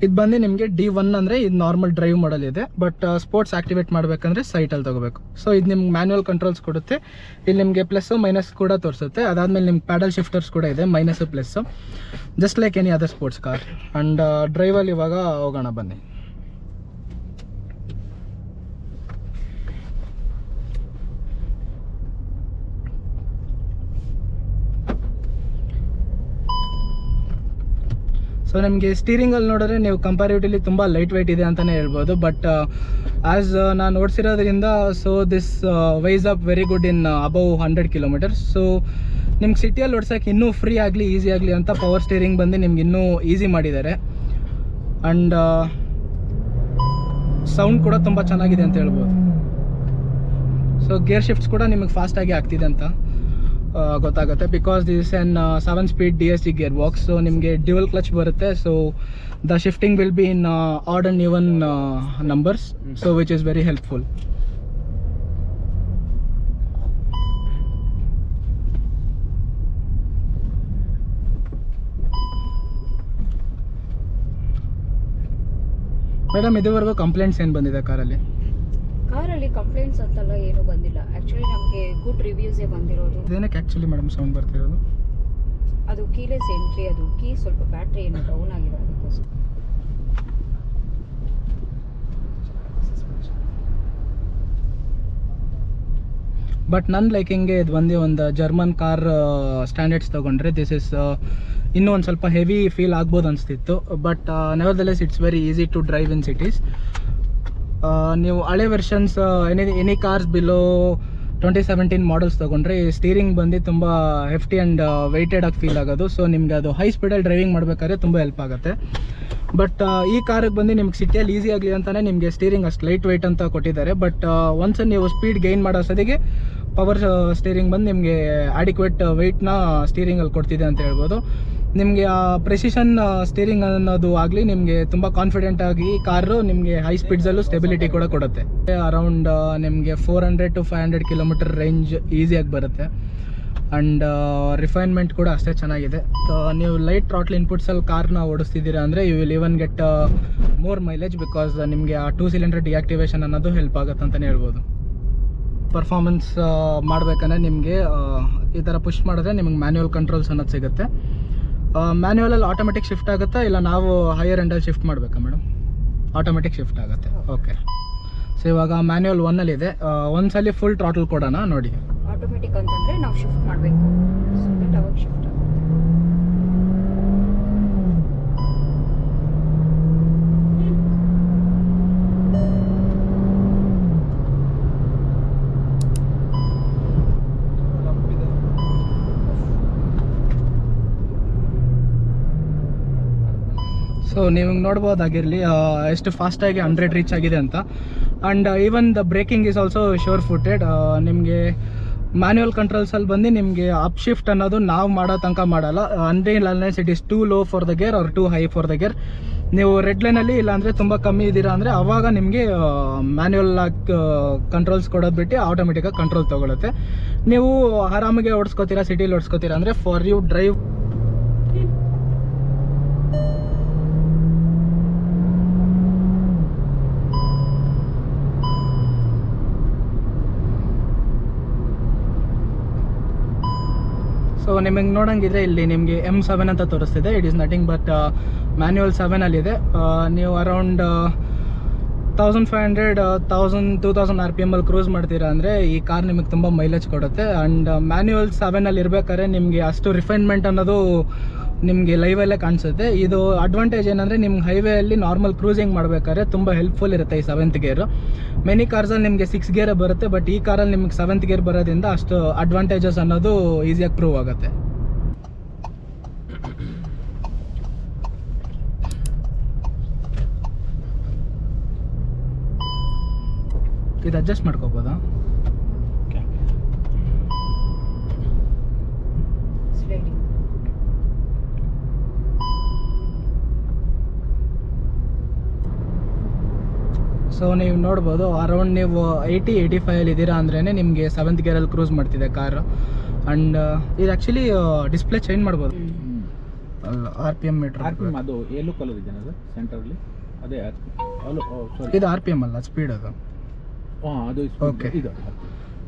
Speaker 2: ಇದು ಬಂದು ನಿಮಗೆ D1 ಅಂದರೆ ಇದು ನಾರ್ಮಲ್ ಡ್ರೈವ್ ಮಾಡಲ್ ಇದೆ, ಬಟ್ ಸ್ಪೋರ್ಟ್ಸ್ ಆಕ್ಟಿವೇಟ್ ಮಾಡಬೇಕಂದ್ರೆ ಸೈಟಲ್ಲಿ ತೊಗೋಬೇಕು. ಸೊ ಇದು ನಿಮ್ಗೆ ಮ್ಯಾನ್ಯುವಲ್ ಕಂಟ್ರೋಲ್ಸ್ ಕೊಡುತ್ತೆ. ಇಲ್ಲಿ ನಿಮಗೆ ಪ್ಲಸ್ಸು ಮೈನಸ್ ಕೂಡ ತೋರಿಸುತ್ತೆ. ಅದಾದಮೇಲೆ ನಿಮ್ಗೆ ಪ್ಯಾಡಲ್ ಶಿಫ್ಟರ್ಸ್ ಕೂಡ ಇದೆ, minus plus, just like any other sports car. And ಡ್ರೈವಲ್ಲಿ ಇವಾಗ ಹೋಗೋಣ ಬನ್ನಿ. ಸೊ ನಿಮಗೆ ಸ್ಟೀರಿಂಗಲ್ಲಿ ನೋಡಿದ್ರೆ ನೀವು ಕಂಪ್ಯಾರಿಟಿವ್ಲಿ ತುಂಬ ಲೈಟ್ ವೆಯ್ಟ್ ಇದೆ ಅಂತಲೇ ಹೇಳ್ಬೋದು. ಬಟ್ ಆ್ಯಸ್ ನಾನು ಓಡಿಸಿರೋದ್ರಿಂದ so this wise up very good in above 100 kilometres. So ನಿಮ್ಗೆ ಸಿಟಿಯಲ್ಲಿ ಓಡ್ಸೋಕೆ ಇನ್ನೂ ಫ್ರೀ ಆಗಲಿ, ಈಸಿ ಆಗಲಿ ಅಂತ ಪವರ್ ಸ್ಟೀರಿಂಗ್ ಬಂದು ನಿಮ್ಗೆ ಇನ್ನೂ ಈಸಿ ಮಾಡಿದ್ದಾರೆ. ಆ್ಯಂಡ್ ಸೌಂಡ್ ಕೂಡ ತುಂಬ ಚೆನ್ನಾಗಿದೆ ಅಂತ ಹೇಳ್ಬೋದು. ಸೊ ಗೇರ್ ಶಿಫ್ಟ್ಸ್ ಕೂಡ ನಿಮಗೆ ಫಾಸ್ಟಾಗಿ ಆಗ್ತಿದೆ ಅಂತ ಗೊತ್ತಾಗುತ್ತೆ, because this an 7-speed DSG gearbox. So ನಿಮಗೆ ಡ್ಯುವಲ್ ಕ್ಲಚ್ ಬರುತ್ತೆ. So the shifting will be in odd and even numbers, so which is very helpful. Madam, ಇದುವರೆಗೂ ಕಂಪ್ಲೇಂಟ್ಸ್ ಏನು ಬಂದಿದೆ ಕಾರಲ್ಲಿ?
Speaker 4: ಕಾರಲ್ಲಿ ಕಂಪ್ಲೇಂಟ್ಸ್ ಅಂತೆಲ್ಲ ಏನೂ ಬಂದಿಲ್ಲ. ಆ್ಯಕ್ಚುಲಿ ನಮಗೆ ಗುಡ್ ರಿವ್ಯೂಸೇ ಬಂದಿರೋದು.
Speaker 2: ಏನಕ್ಕೆ ಆ್ಯಕ್ಚುಲಿ ಮೇಡಮ್ ಸೌಂಡ್ ಬರ್ತಿರೋದು?
Speaker 4: ಅದು ಕೀಲೆಸ್ ಎಂಟ್ರಿ, ಅದು ಕೀ ಸ್ವಲ್ಪ ಬ್ಯಾಟ್ರಿ ಏನೋ ಡೌನ್ ಆಗಿದೆ ಅದಕ್ಕೋಸ್ಕರ.
Speaker 2: ಬಟ್ ನನ್ನ ಲೈಕಿಂಗ್ಗೆ ಇದು ಬಂದು ಒಂದು ಜರ್ಮನ್ ಕಾರ್ ಸ್ಟ್ಯಾಂಡರ್ಡ್ಸ್ ತೊಗೊಂಡ್ರೆ ದಿಸ್ ಇಸ್ ಇನ್ನೂ ಒಂದು ಸ್ವಲ್ಪ ಹೆವಿ ಫೀಲ್ ಆಗ್ಬೋದು ಅನಿಸ್ತಿತ್ತು. But nevertheless it's very easy to drive in cities. ನೀವು ಹಳೆ versions any cars below 2017 models ತೊಗೊಂಡ್ರೆ ಸ್ಟೀರಿಂಗ್ ಬಂದು ತುಂಬ ಹೆಫ್ಟಿ ಆ್ಯಂಡ್ ವೆಯ್ಟೆಡ್ ಆಗಿ ಫೀಲ್ ಆಗೋದು. ಸೊ ನಿಮ್ಗೆ ಅದು ಹೈ ಸ್ಪೀಡಲ್ಲಿ ಡ್ರೈವಿಂಗ್ ಮಾಡಬೇಕಾದ್ರೆ ತುಂಬ ಹೆಲ್ಪ್ ಆಗುತ್ತೆ. ಬಟ್ ಈ ಕಾರಿಗೆ ಬಂದು ನಿಮ್ಗೆ ಸಿಟಿಯಲ್ಲಿ ಈಸಿ ಆಗಲಿ ಅಂತಲೇ ನಿಮಗೆ ಸ್ಟೀರಿಂಗ್ ಅಷ್ಟು ಲೈಟ್ ವೆಯ್ಟ್ ಅಂತ ಕೊಟ್ಟಿದ್ದಾರೆ. ಬಟ್ ಒನ್ಸ್ ನೀವು ಸ್ಪೀಡ್ ಗೈನ್ ಮಾಡೋ ಸದಿಗೆ ಪವರ್ ಸ್ಟೀರಿಂಗ್ ಬಂದು ನಿಮಗೆ ಆಡಿಕ್ವೇಟ್ ವೆಯ್ಟ್ನ ಸ್ಟೀರಿಂಗಲ್ಲಿ ಕೊಡ್ತಿದೆ ಅಂತ ಹೇಳ್ಬೋದು. ನಿಮಗೆ ಆ ಪ್ರೆಸಿಷನ್ ಸ್ಟೀರಿಂಗ್ ಅನ್ನೋದು ಆಗಲಿ ನಿಮಗೆ ತುಂಬ ಕಾನ್ಫಿಡೆಂಟ್ ಆಗಿ ಕಾರು ನಿಮಗೆ ಹೈ ಸ್ಪೀಡ್ಸಲ್ಲೂ ಸ್ಟೆಬಿಲಿಟಿ ಕೂಡ ಕೊಡುತ್ತೆ. ಅರೌಂಡ್ ನಿಮಗೆ 400 to 500 ಕಿಲೋಮೀಟರ್ ರೇಂಜ್ ಈಸಿಯಾಗಿ ಬರುತ್ತೆ. ಆ್ಯಂಡ್ ರಿಫೈನ್ಮೆಂಟ್ ಕೂಡ ಅಷ್ಟೇ ಚೆನ್ನಾಗಿದೆ. ನೀವು ಲೈಟ್ ಥ್ರಾಟ್ಲ್ ಇನ್ಪುಟ್ಸಲ್ಲಿ ಕಾರ್ನ ಓಡಿಸ್ತಿದ್ದೀರಾ ಅಂದರೆ you will even get more mileage, because ನಿಮಗೆ ಆ 2 ಸಿಲಿಂಡರ್ ಡಿಆಕ್ಟಿವೇಶನ್ ಅನ್ನೋದು ಹೆಲ್ಪ್ ಆಗುತ್ತೆ ಅಂತಲೇ ಹೇಳ್ಬೋದು. ಪರ್ಫಾರ್ಮೆನ್ಸ್ ಮಾಡಬೇಕಂದ್ರೆ ನಿಮಗೆ ಈ ಥರ ಪುಷ್ ಮಾಡಿದ್ರೆ ನಿಮಗೆ ಮ್ಯಾನ್ಯುವಲ್ ಕಂಟ್ರೋಲ್ಸ್ ಅನ್ನೋದು ಸಿಗುತ್ತೆ. ಮ್ಯಾನ್ಯುವಲಲ್ಲಿ ಆಟೋಮೆಟಿಕ್ ಶಿಫ್ಟ್ ಆಗುತ್ತಾ ಇಲ್ಲ ನಾವು ಹೈಯರ್ ಎಂಡಲ್ಲಿ ಶಿಫ್ಟ್ ಮಾಡಬೇಕಾ ಮೇಡಮ್? ಆಟೋಮೆಟಿಕ್ ಶಿಫ್ಟ್ ಆಗುತ್ತೆ. ಓಕೆ. ಸೊ ಇವಾಗ ಮ್ಯಾನ್ಯುವಲ್ 1ಅಲ್ಲಿದೆ. ಒಂದ್ಸಲಿ ಫುಲ್ ಥ್ರಾಟಲ್ ಕೊಡೋಣ ನೋಡಿ.
Speaker 4: ಆಟೋಮೆಟಿಕ್ ಅಂತಂದರೆ ನಾವು ಶಿಫ್ಟ್ ಮಾಡಬೇಕು, ಸೊ ದಟ್ ಅವಾಗ ಶಿಫ್ಟ್ ಆಗುತ್ತೆ.
Speaker 2: ಸೊ ನೀವು ನೋಡ್ಬೋದಾಗಿರಲಿ ಎಷ್ಟು ಫಾಸ್ಟಾಗಿ 100 ರೀಚ್ ಆಗಿದೆ ಅಂತ. And even the braking is also sure footed. ನಿಮಗೆ ಮ್ಯಾನ್ಯುವಲ್ ಕಂಟ್ರೋಲ್ಸಲ್ಲಿ ಬಂದು ನಿಮಗೆ ಅಪ್ ಶಿಫ್ಟ್ ಅನ್ನೋದು ನಾವು ಮಾಡೋ ತನಕ ಮಾಡಲ್ಲ. Unless it is too low for the gear or too high for the gear. ನೀವು ರೆಡ್ ಲೈನಲ್ಲಿ ಇಲ್ಲಾಂದರೆ ತುಂಬ ಕಮ್ಮಿ ಇದ್ದೀರಾ ಅಂದರೆ ಆವಾಗ ನಿಮಗೆ ಮ್ಯಾನ್ಯುವಲ್ ಕಂಟ್ರೋಲ್ಸ್ ಕೊಡೋದು ಬಿಟ್ಟು ಆಟೋಮೆಟಿಕಾಗಿ ಕಂಟ್ರೋಲ್ ತೊಗೊಳುತ್ತೆ. ನೀವು ಆರಾಮಾಗೆ ಓಡಿಸ್ಕೋತೀರಾ, ಸಿಟಿಲಿ ಓಡಿಸ್ಕೋತೀರಾ ಅಂದರೆ ಫಾರ್ ಯು ಡ್ರೈವ್ ಸೊ ನಿಮಗೆ ನೋಡೋಂಗಿದ್ರೆ ಇಲ್ಲಿ ನಿಮಗೆ M7 ಅಂತ ತೋರಿಸ್ತಿದೆ. It is nothing but manual 7ಅಲ್ಲಿದೆ. ನೀವು ಅರೌಂಡ್ 1500-2000 RPM ಅಲ್ಲಿ ಕ್ರೂಸ್ ಮಾಡ್ತೀರಾ ಅಂದರೆ ಈ ಕಾರ್ ನಿಮಗೆ ತುಂಬ ಮೈಲೇಜ್ ಕೊಡುತ್ತೆ. ಆ್ಯಂಡ್ ಮ್ಯಾನ್ಯುವಲ್ 7ಅಲ್ಲಿ ಇರಬೇಕಾದ್ರೆ ನಿಮಗೆ ಅಷ್ಟು ರಿಫೈನ್ಮೆಂಟ್ ಅನ್ನೋದು ನಿಮಗೆ ಲೈವಲ್ಲೇ ಕಾಣಿಸುತ್ತೆ. ಇದು ಅಡ್ವಾಂಟೇಜ್ ಏನಂದರೆ ನಿಮ್ಗೆ ಹೈವೇಯಲ್ಲಿ ನಾರ್ಮಲ್ ಕ್ರೂಸಿಂಗ್ ಮಾಡಬೇಕಾದ್ರೆ ತುಂಬ ಹೆಲ್ಪ್ಫುಲ್ ಇರುತ್ತೆ ಈ 7th ಗೇರು. ಮೆನಿ ಕಾರ್ಸಲ್ಲಿ ನಿಮಗೆ 6 ಗೇರೇ ಬರುತ್ತೆ, ಬಟ್ ಈ ಕಾರಲ್ಲಿ ನಿಮ್ಗೆ 7th ಗೇರ್ ಬರೋದ್ರಿಂದ ಅಷ್ಟು ಅಡ್ವಾಂಟೇಜಸ್ ಅನ್ನೋದು ಈಸಿಯಾಗಿ ಪ್ರೂವ್ ಆಗುತ್ತೆ. ಇದು ಅಡ್ಜಸ್ಟ್ ಮಾಡ್ಕೋಬೋದಾ? ಸೊ ನೀವು ನೋಡ್ಬೋದು ಅರೌಂಡ್ ನೀವು 80-85 ಇದ್ದೀರಾ ಅಂದ್ರೇ ನಿಮಗೆ 7th ಗೇರಲ್ಲಿ ಕ್ರೂಸ್ ಮಾಡ್ತಿದೆ ಕಾರು. ಆ್ಯಂಡ್ ಇದು ಆ್ಯಕ್ಚುಲಿ ಡಿಸ್ಪ್ಲೇ ಚೇಂಜ್ ಮಾಡ್ಬೋದು. ಅಲ್ಲ R P M meter.
Speaker 7: RPM ಅದು ಯೆಲ್ಲೋ ಕಲರ್ ಇದೆ ಅದು ಸೆಂಟರಲ್ಲಿ ಅದೇ ಸಾರಿ
Speaker 2: ಇದು ಆರ್ ಪಿ ಎಮ್ ಅಲ್ಲ, ಸ್ಪೀಡ್ ಅದು.
Speaker 7: ಅದು
Speaker 2: Okay.
Speaker 7: ಇದು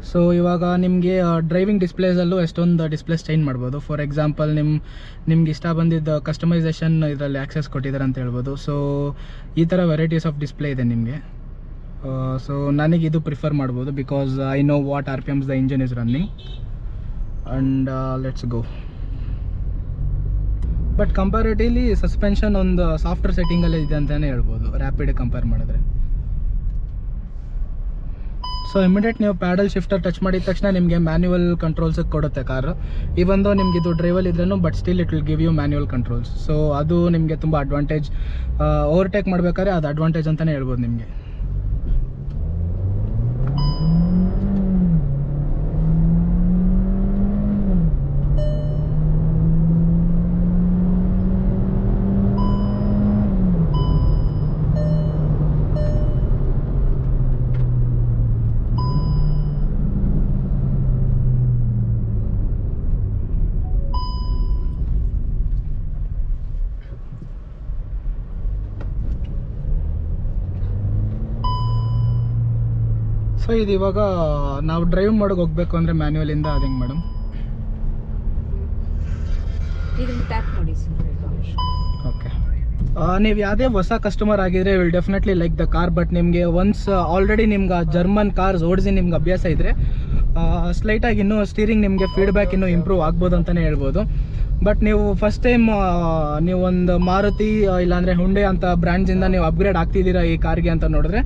Speaker 2: ಸೊ ಇವಾಗ ನಿಮಗೆ ಡ್ರೈವಿಂಗ್ ಡಿಸ್ಪ್ಲೇಸಲ್ಲೂ ಎಷ್ಟೊಂದು ಡಿಸ್ಪ್ಲೇಸ್ ಚೇಂಜ್ ಮಾಡ್ಬೋದು. ಫಾರ್ ಎಕ್ಸಾಂಪಲ್ ನಿಮ್ಗೆ ಇಷ್ಟ ಬಂದಿದ್ದ ಕಸ್ಟಮೈಸೇಷನ್ ಇದರಲ್ಲಿ ಆಕ್ಸೆಸ್ ಕೊಟ್ಟಿದ್ದಾರೆ ಅಂತ ಹೇಳ್ಬೋದು. ಸೊ ಈ ಥರ ವೆರೈಟೀಸ್ ಆಫ್ ಡಿಸ್ಪ್ಲೇ ಇದೆ ನಿಮಗೆ. ಸೊ ನನಗೆ ಇದು ಪ್ರಿಫರ್ ಮಾಡ್ಬೋದು because I know what R P Ms the engine is running. And let's go. But comparatively suspension ಒಂದು ಸಾಫ್ಟ್ವೇರ್ ಸೆಟ್ಟಿಂಗಲ್ಲೇ ಇದೆ ಅಂತಲೇ ಹೇಳ್ಬೋದು ರ್ಯಾಪಿಡ್ ಕಂಪೇರ್ ಮಾಡಿದ್ರೆ. ಸೊ ಇಮಿಡಿಯೇಟ್ ನೀವು ಪ್ಯಾಡಲ್ ಶಿಫ್ಟರ್ ಟಚ್ ಮಾಡಿದ ತಕ್ಷಣ ನಿಮಗೆ ಮ್ಯಾನ್ಯುವಲ್ ಕಂಟ್ರೋಲ್ಸಿಗೆ ಕೊಡುತ್ತೆ ಕಾರು. ಇವೊಂದು ನಿಮ್ಗೆ ಇದು ಡ್ರೈವಲ್ ಇದ್ರೂ but still it will give you manual controls. So ಅದು ನಿಮಗೆ ತುಂಬ ಅಡ್ವಾಂಟೇಜ್. ಓವರ್ಟೇಕ್ ಮಾಡಬೇಕಾದ್ರೆ ಅದು ಅಡ್ವಾಂಟೇಜ್ ಅಂತಲೇ ಹೇಳ್ಬೋದು ನಿಮಗೆ. ಸೊ ಇದು ಇವಾಗ ನಾವು ಡ್ರೈವ್ ಮಾಡೋಕೆ ಹೋಗಬೇಕು ಅಂದರೆ ಮ್ಯಾನ್ಯುವಲಿಂದ ಅದು ಹೆಂಗೆ ಮೇಡಮ್?
Speaker 4: ಇದನ್ನ ಟ್ಯಾಪ್ ಮಾಡಿ ಸರ್.
Speaker 2: ಓಕೆ. ನೀವು ಯಾವುದೇ ಹೊಸ ಕಸ್ಟಮರ್ ಆಗಿದ್ರೆ will definitely like the car. But ನಿಮಗೆ ಒನ್ಸ್ ಆಲ್ರೆಡಿ ನಿಮ್ಗೆ ಜರ್ಮನ್ ಕಾರ್ಸ್ ಓಡಿಸಿ ನಿಮ್ಗೆ ಅಭ್ಯಾಸ ಇದ್ದರೆ ಸ್ಲೈಟಾಗಿ ಇನ್ನೂ ಸ್ಟೀರಿಂಗ್ ನಿಮಗೆ ಫೀಡ್ಬ್ಯಾಕ್ ಇನ್ನೂ ಇಂಪ್ರೂವ್ ಆಗ್ಬೋದು ಅಂತಲೇ ಹೇಳ್ಬೋದು. ಬಟ್ ನೀವು ಫಸ್ಟ್ ಟೈಮ್ ನೀವು ಒಂದು ಮಾರುತಿ ಇಲ್ಲಾಂದರೆ ಹುಂಡೆ ಅಂತ ಬ್ರ್ಯಾಂಡ್ಸಿಂದ ನೀವು ಅಪ್ಗ್ರೇಡ್ ಆಗ್ತಿದ್ದೀರಾ ಈ ಕಾರ್ಗೆ ಅಂತ ನೋಡಿದ್ರೆ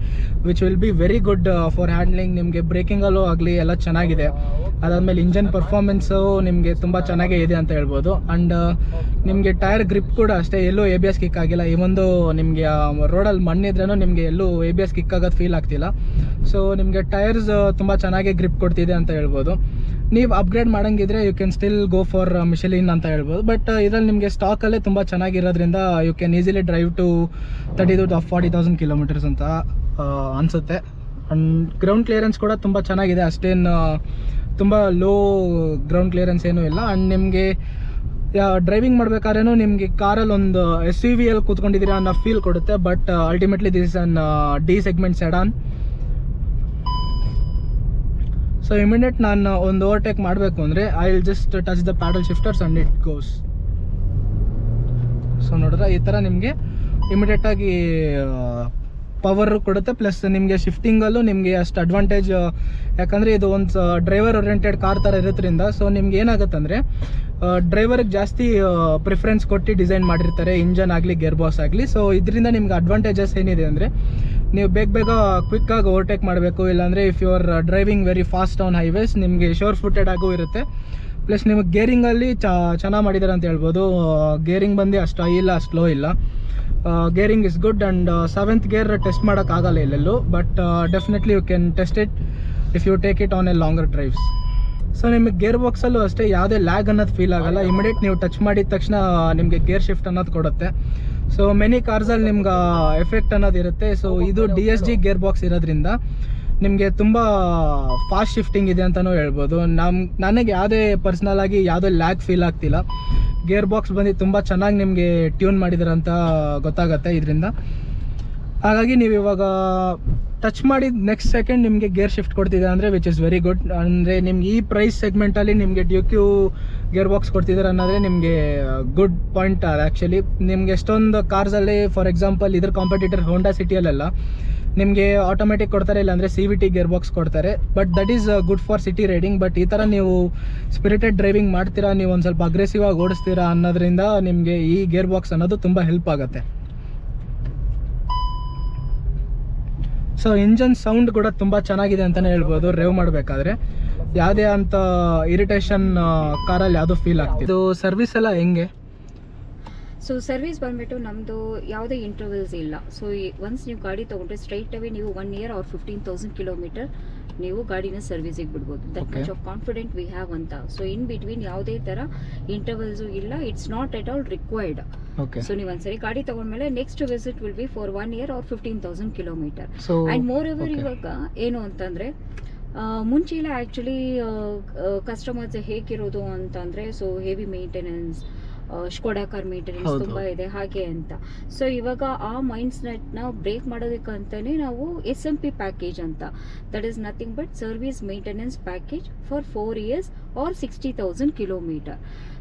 Speaker 2: which will be very good for handling. ನಿಮಗೆ ಬ್ರೇಕಿಂಗಲ್ಲೂ ಆಗಲಿ ಎಲ್ಲ ಚೆನ್ನಾಗಿದೆ. ಅದಾದಮೇಲೆ ಇಂಜನ್ ಪರ್ಫಾರ್ಮೆನ್ಸು ನಿಮಗೆ ತುಂಬ ಚೆನ್ನಾಗೇ ಇದೆ ಅಂತ ಹೇಳ್ಬೋದು. ಆ್ಯಂಡ್ ನಿಮಗೆ ಟೈರ್ ಗ್ರಿಪ್ ಕೂಡ ಅಷ್ಟೇ, ಎಲ್ಲೂ ABS ಕಿಕ್ ಆಗಿಲ್ಲ. ಈ ಒಂದು ನಿಮಗೆ ರೋಡಲ್ಲಿ ಮಣ್ಣಿದ್ರೂ ನಿಮಗೆ ಎಲ್ಲೂ ABS ಕಿಕ್ ಆಗೋದು ಫೀಲ್ ಆಗ್ತಿಲ್ಲ. ಸೊ ನಿಮಗೆ ಟೈರ್ಸ್ ತುಂಬ ಚೆನ್ನಾಗಿ ಗ್ರಿಪ್ ಕೊಡ್ತಿದೆ ಅಂತ ಹೇಳ್ಬೋದು. ನೀವು ಅಪ್ಗ್ರೇಡ್ ಮಾಡೋಂಗಿದ್ರೆ you can still go for Michelin ಅಂತ ಹೇಳ್ಬೋದು. ಬಟ್ ಇದರಲ್ಲಿ ನಿಮಗೆ ಸ್ಟಾಕಲ್ಲೇ ತುಂಬ ಚೆನ್ನಾಗಿರೋದ್ರಿಂದ you can easily drive to 30,000 to 40,000 kilometres ಅಂತ ಅನಿಸುತ್ತೆ. ಆ್ಯಂಡ್ ಗ್ರೌಂಡ್ ಕ್ಲಿಯರೆನ್ಸ್ ಕೂಡ ತುಂಬ ಚೆನ್ನಾಗಿದೆ, ಅಷ್ಟೇನು ತುಂಬ ಲೋ ಗ್ರೌಂಡ್ ಕ್ಲಿಯರೆನ್ಸ್ ಏನೂ ಇಲ್ಲ. ಆ್ಯಂಡ್ ನಿಮಗೆ ಡ್ರೈವಿಂಗ್ ಮಾಡಬೇಕಾದ್ರೂ ನಿಮಗೆ ಕಾರಲ್ಲಿ ಒಂದು SUV-ಯಲ್ಲಿ ಕೂತ್ಕೊಂಡಿದ್ದೀರಾ ಅನ್ನೋ ಫೀಲ್ ಕೊಡುತ್ತೆ. But ultimately this is an D segment sedan. So immediate ನಾನು ಒಂದು ಓವರ್ಟೇಕ್ ಮಾಡಬೇಕು ಅಂದರೆ I will just touch the paddle shifters and it goes. So ನೋಡಿದ್ರೆ ಈ ಥರ ನಿಮಗೆ ಇಮಿಡಿಯೇಟಾಗಿ ಪವರ್ ಕೊಡುತ್ತೆ. ಪ್ಲಸ್ ನಿಮಗೆ ಶಿಫ್ಟಿಂಗಲ್ಲೂ ನಿಮಗೆ ಅಷ್ಟು ಅಡ್ವಾಂಟೇಜ್, ಯಾಕಂದರೆ ಇದು ಒಂದು ಡ್ರೈವರ್ ಓರಿಯೆಂಟೆಡ್ ಕಾರ್ ಥರ ಇರೋದ್ರಿಂದ. ಸೊ ನಿಮ್ಗೆ ಏನಾಗುತ್ತೆ ಅಂದರೆ ಡ್ರೈವರ್ಗೆ ಜಾಸ್ತಿ ಪ್ರಿಫರೆನ್ಸ್ ಕೊಟ್ಟು ಡಿಸೈನ್ ಮಾಡಿರ್ತಾರೆ, ಇಂಜನ್ ಆಗಲಿ ಗೇರ್ ಬಾಕ್ಸ್ ಆಗಲಿ. ಸೊ ಇದರಿಂದ ನಿಮ್ಗೆ ಅಡ್ವಾಂಟೇಜಸ್ ಏನಿದೆ ಅಂದರೆ ನೀವು ಬೇಗ ಕ್ವಿಕ್ಕಾಗಿ ಓವರ್ಟೇಕ್ ಮಾಡಬೇಕು. ಇಲ್ಲಾಂದರೆ if you are driving very fast on highways ನಿಮಗೆ ಶೋರ್ ಫುಟೆಡ್ ಆಗೂ ಇರುತ್ತೆ. ಪ್ಲಸ್ ನಿಮಗೆ ಗೇರಿಂಗಲ್ಲಿ ಚೆನ್ನಾಗಿ ಮಾಡಿದ್ದಾರೆ ಅಂತ ಹೇಳ್ಬೋದು. ಗೇರಿಂಗ್ ಬಂದು ಅಷ್ಟು ಹೈ ಇಲ್ಲ, ಅಷ್ಟು ಲೋ ಇಲ್ಲ. Gearing is good. And 7th gear test ಮಾಡೋಕ್ಕಾಗಲ್ಲ ಇಲ್ಲೆಲ್ಲೂ. But definitely you can test it if you take it on a longer drives. So ನಿಮಗೆ ಗೇರ್ ಬಾಕ್ಸಲ್ಲೂ ಅಷ್ಟೇ ಯಾವುದೇ ಲ್ಯಾಗ್ ಅನ್ನೋದು ಫೀಲ್ ಆಗಲ್ಲ. ಇಮಿಡಿಯೇಟ್ ನೀವು ಟಚ್ ಮಾಡಿದ ತಕ್ಷಣ ನಿಮಗೆ ಗೇರ್ ಶಿಫ್ಟ್ ಅನ್ನೋದು ಕೊಡುತ್ತೆ. ಸೊ ಮೆನಿ ಕಾರ್ಸಲ್ಲಿ ನಿಮ್ಗೆ ಎಫೆಕ್ಟ್ ಅನ್ನೋದು ಇರುತ್ತೆ. ಸೊ ಇದು DSG ಗೇರ್ ಬಾಕ್ಸ್ ಇರೋದ್ರಿಂದ ನಿಮಗೆ ತುಂಬ ಫಾಸ್ಟ್ ಶಿಫ್ಟಿಂಗ್ ಇದೆ ಅಂತಲೂ ಹೇಳ್ಬೋದು. ನನಗೆ ಯಾವುದೇ ಪರ್ಸ್ನಲ್ ಆಗಿ ಯಾವುದೇ ಲ್ಯಾಗ್ ಫೀಲ್ ಆಗ್ತಿಲ್ಲ. ಗೇರ್ ಬಾಕ್ಸ್ ಬಂದು ತುಂಬ ಚೆನ್ನಾಗಿ ನಿಮಗೆ ಟ್ಯೂನ್ ಮಾಡಿದ್ದಾರೆ ಅಂತ ಗೊತ್ತಾಗುತ್ತೆ ಇದರಿಂದ. ಹಾಗಾಗಿ ನೀವು ಇವಾಗ ಟಚ್ ಮಾಡಿದ ನೆಕ್ಸ್ಟ್ ಸೆಕೆಂಡ್ ನಿಮಗೆ ಗೇರ್ ಶಿಫ್ಟ್ ಕೊಡ್ತಿದೆ ಅಂದರೆ ವಿಚ್ ಇಸ್ ವೆರಿ ಗುಡ್. ಅಂದರೆ ನಿಮ್ಗೆ ಈ ಪ್ರೈಸ್ ಸೆಗ್ಮೆಂಟಲ್ಲಿ ನಿಮಗೆ ಡ್ಯೂಕ್ಯೂ ಗೇರ್ ಬಾಕ್ಸ್ ಕೊಡ್ತಿದ್ದಾರೆ ಅನ್ನೋದ್ರೆ ನಿಮಗೆ ಗುಡ್ ಪಾಯಿಂಟ್. ಅದು ಆ್ಯಕ್ಚುಲಿ ನಿಮ್ಗೆ ಎಷ್ಟೊಂದು ಕಾರ್ಸಲ್ಲಿ ಫಾರ್ ಎಕ್ಸಾಂಪಲ್ ಇದ್ರ ಕಾಂಪಿಟೇಟರ್ ಹೋಂಡಾ ಸಿಟಿಯಲ್ಲೆಲ್ಲ ನಿಮಗೆ ಆಟೋಮೆಟಿಕ್ ಕೊಡ್ತಾರೆ, ಇಲ್ಲಾಂದರೆ CVT ಗೇರ್ ಬಾಕ್ಸ್ ಕೊಡ್ತಾರೆ. But that is good for city riding. But ಈ ಥರ ನೀವು ಸ್ಪಿರಿಟೆಡ್ ಡ್ರೈವಿಂಗ್ ಮಾಡ್ತೀರಾ, ನೀವು ಒಂದು ಸ್ವಲ್ಪ ಅಗ್ರೆಸಿವ್ ಆಗಿ ಓಡಿಸ್ತೀರಾ ಅನ್ನೋದ್ರಿಂದ ನಿಮಗೆ ಈ ಗೇರ್ ಬಾಕ್ಸ್ ಅನ್ನೋದು ತುಂಬ ಹೆಲ್ಪ್ ಆಗುತ್ತೆ. ಸೊ ಇಂಜನ್ ಸೌಂಡ್ ಕೂಡ ತುಂಬ ಚೆನ್ನಾಗಿದೆ ಅಂತಲೇ ಹೇಳ್ಬೋದು. ರೇವ್ ಮಾಡಬೇಕಾದ್ರೆ ಯಾವುದೇ ಅಂತ ಇರಿಟೇಷನ್ ಕಾರಲ್ಲಿ ಯಾವುದೂ ಫೀಲ್ ಆಗ್ತಿದೆ. ಇದು ಸರ್ವಿಸ್ ಎಲ್ಲ ಹೆಂಗೆ?
Speaker 4: ಸೊ ಸರ್ವಿಸ್ ಬಂದ್ಬಿಟ್ಟು ನಮ್ಮದು ಯಾವುದೇ ಇಂಟರ್ವಲ್ಸ್ ಇಲ್ಲ. ಸೊ ಒನ್ಸ್ ನೀವು ಗಾಡಿ ತೊಗೊಂಡ್ರೆ ಸ್ಟ್ರೈಟ್ ಅವೇ ನೀವು 1 year or 15,000 ಕಿಲೋಮೀಟರ್ ನೀವು ಗಾಡಿನ ಸರ್ವಿಸಿಗೆ ಬಿಡ್ಬೋದು. That much of confident we have ಅಂತ. ಸೊ ಇನ್ ಬಿಟ್ವೀನ್ ಯಾವುದೇ ಥರ ಇಂಟರ್ವಲ್ಸು ಇಲ್ಲ. It's not at all required. So ನೀವು ಒಂದ್ಸರಿ ಗಾಡಿ ತಗೊಂಡ್ಮೇಲೆ next visit will be for 1 year or 15,000 kilometre. And moreover ಇವಾಗ ಏನು ಅಂತಂದರೆ ಮುಂಚೆ ಎಲ್ಲ ಆ್ಯಕ್ಚುಲಿ ಕಸ್ಟಮರ್ಸ್ ಹೇಗಿರೋದು ಅಂತಂದರೆ so heavy maintenance Skoda car maintenance
Speaker 2: ಹೌದು.
Speaker 4: ತುಂಬ ಇದೆ ಹಾಗೆ ಅಂತ. ಸೊ ಇವಾಗ ಆ ಮೈಂಡ್ ಸೆಟ್ನ ಬ್ರೇಕ್ ಮಾಡೋದಕ್ಕಂತಾನೆ ನಾವು SMP ಪ್ಯಾಕೇಜ್ ಅಂತ, that is nothing but service maintenance package for 4 years or 60,000 kilometre.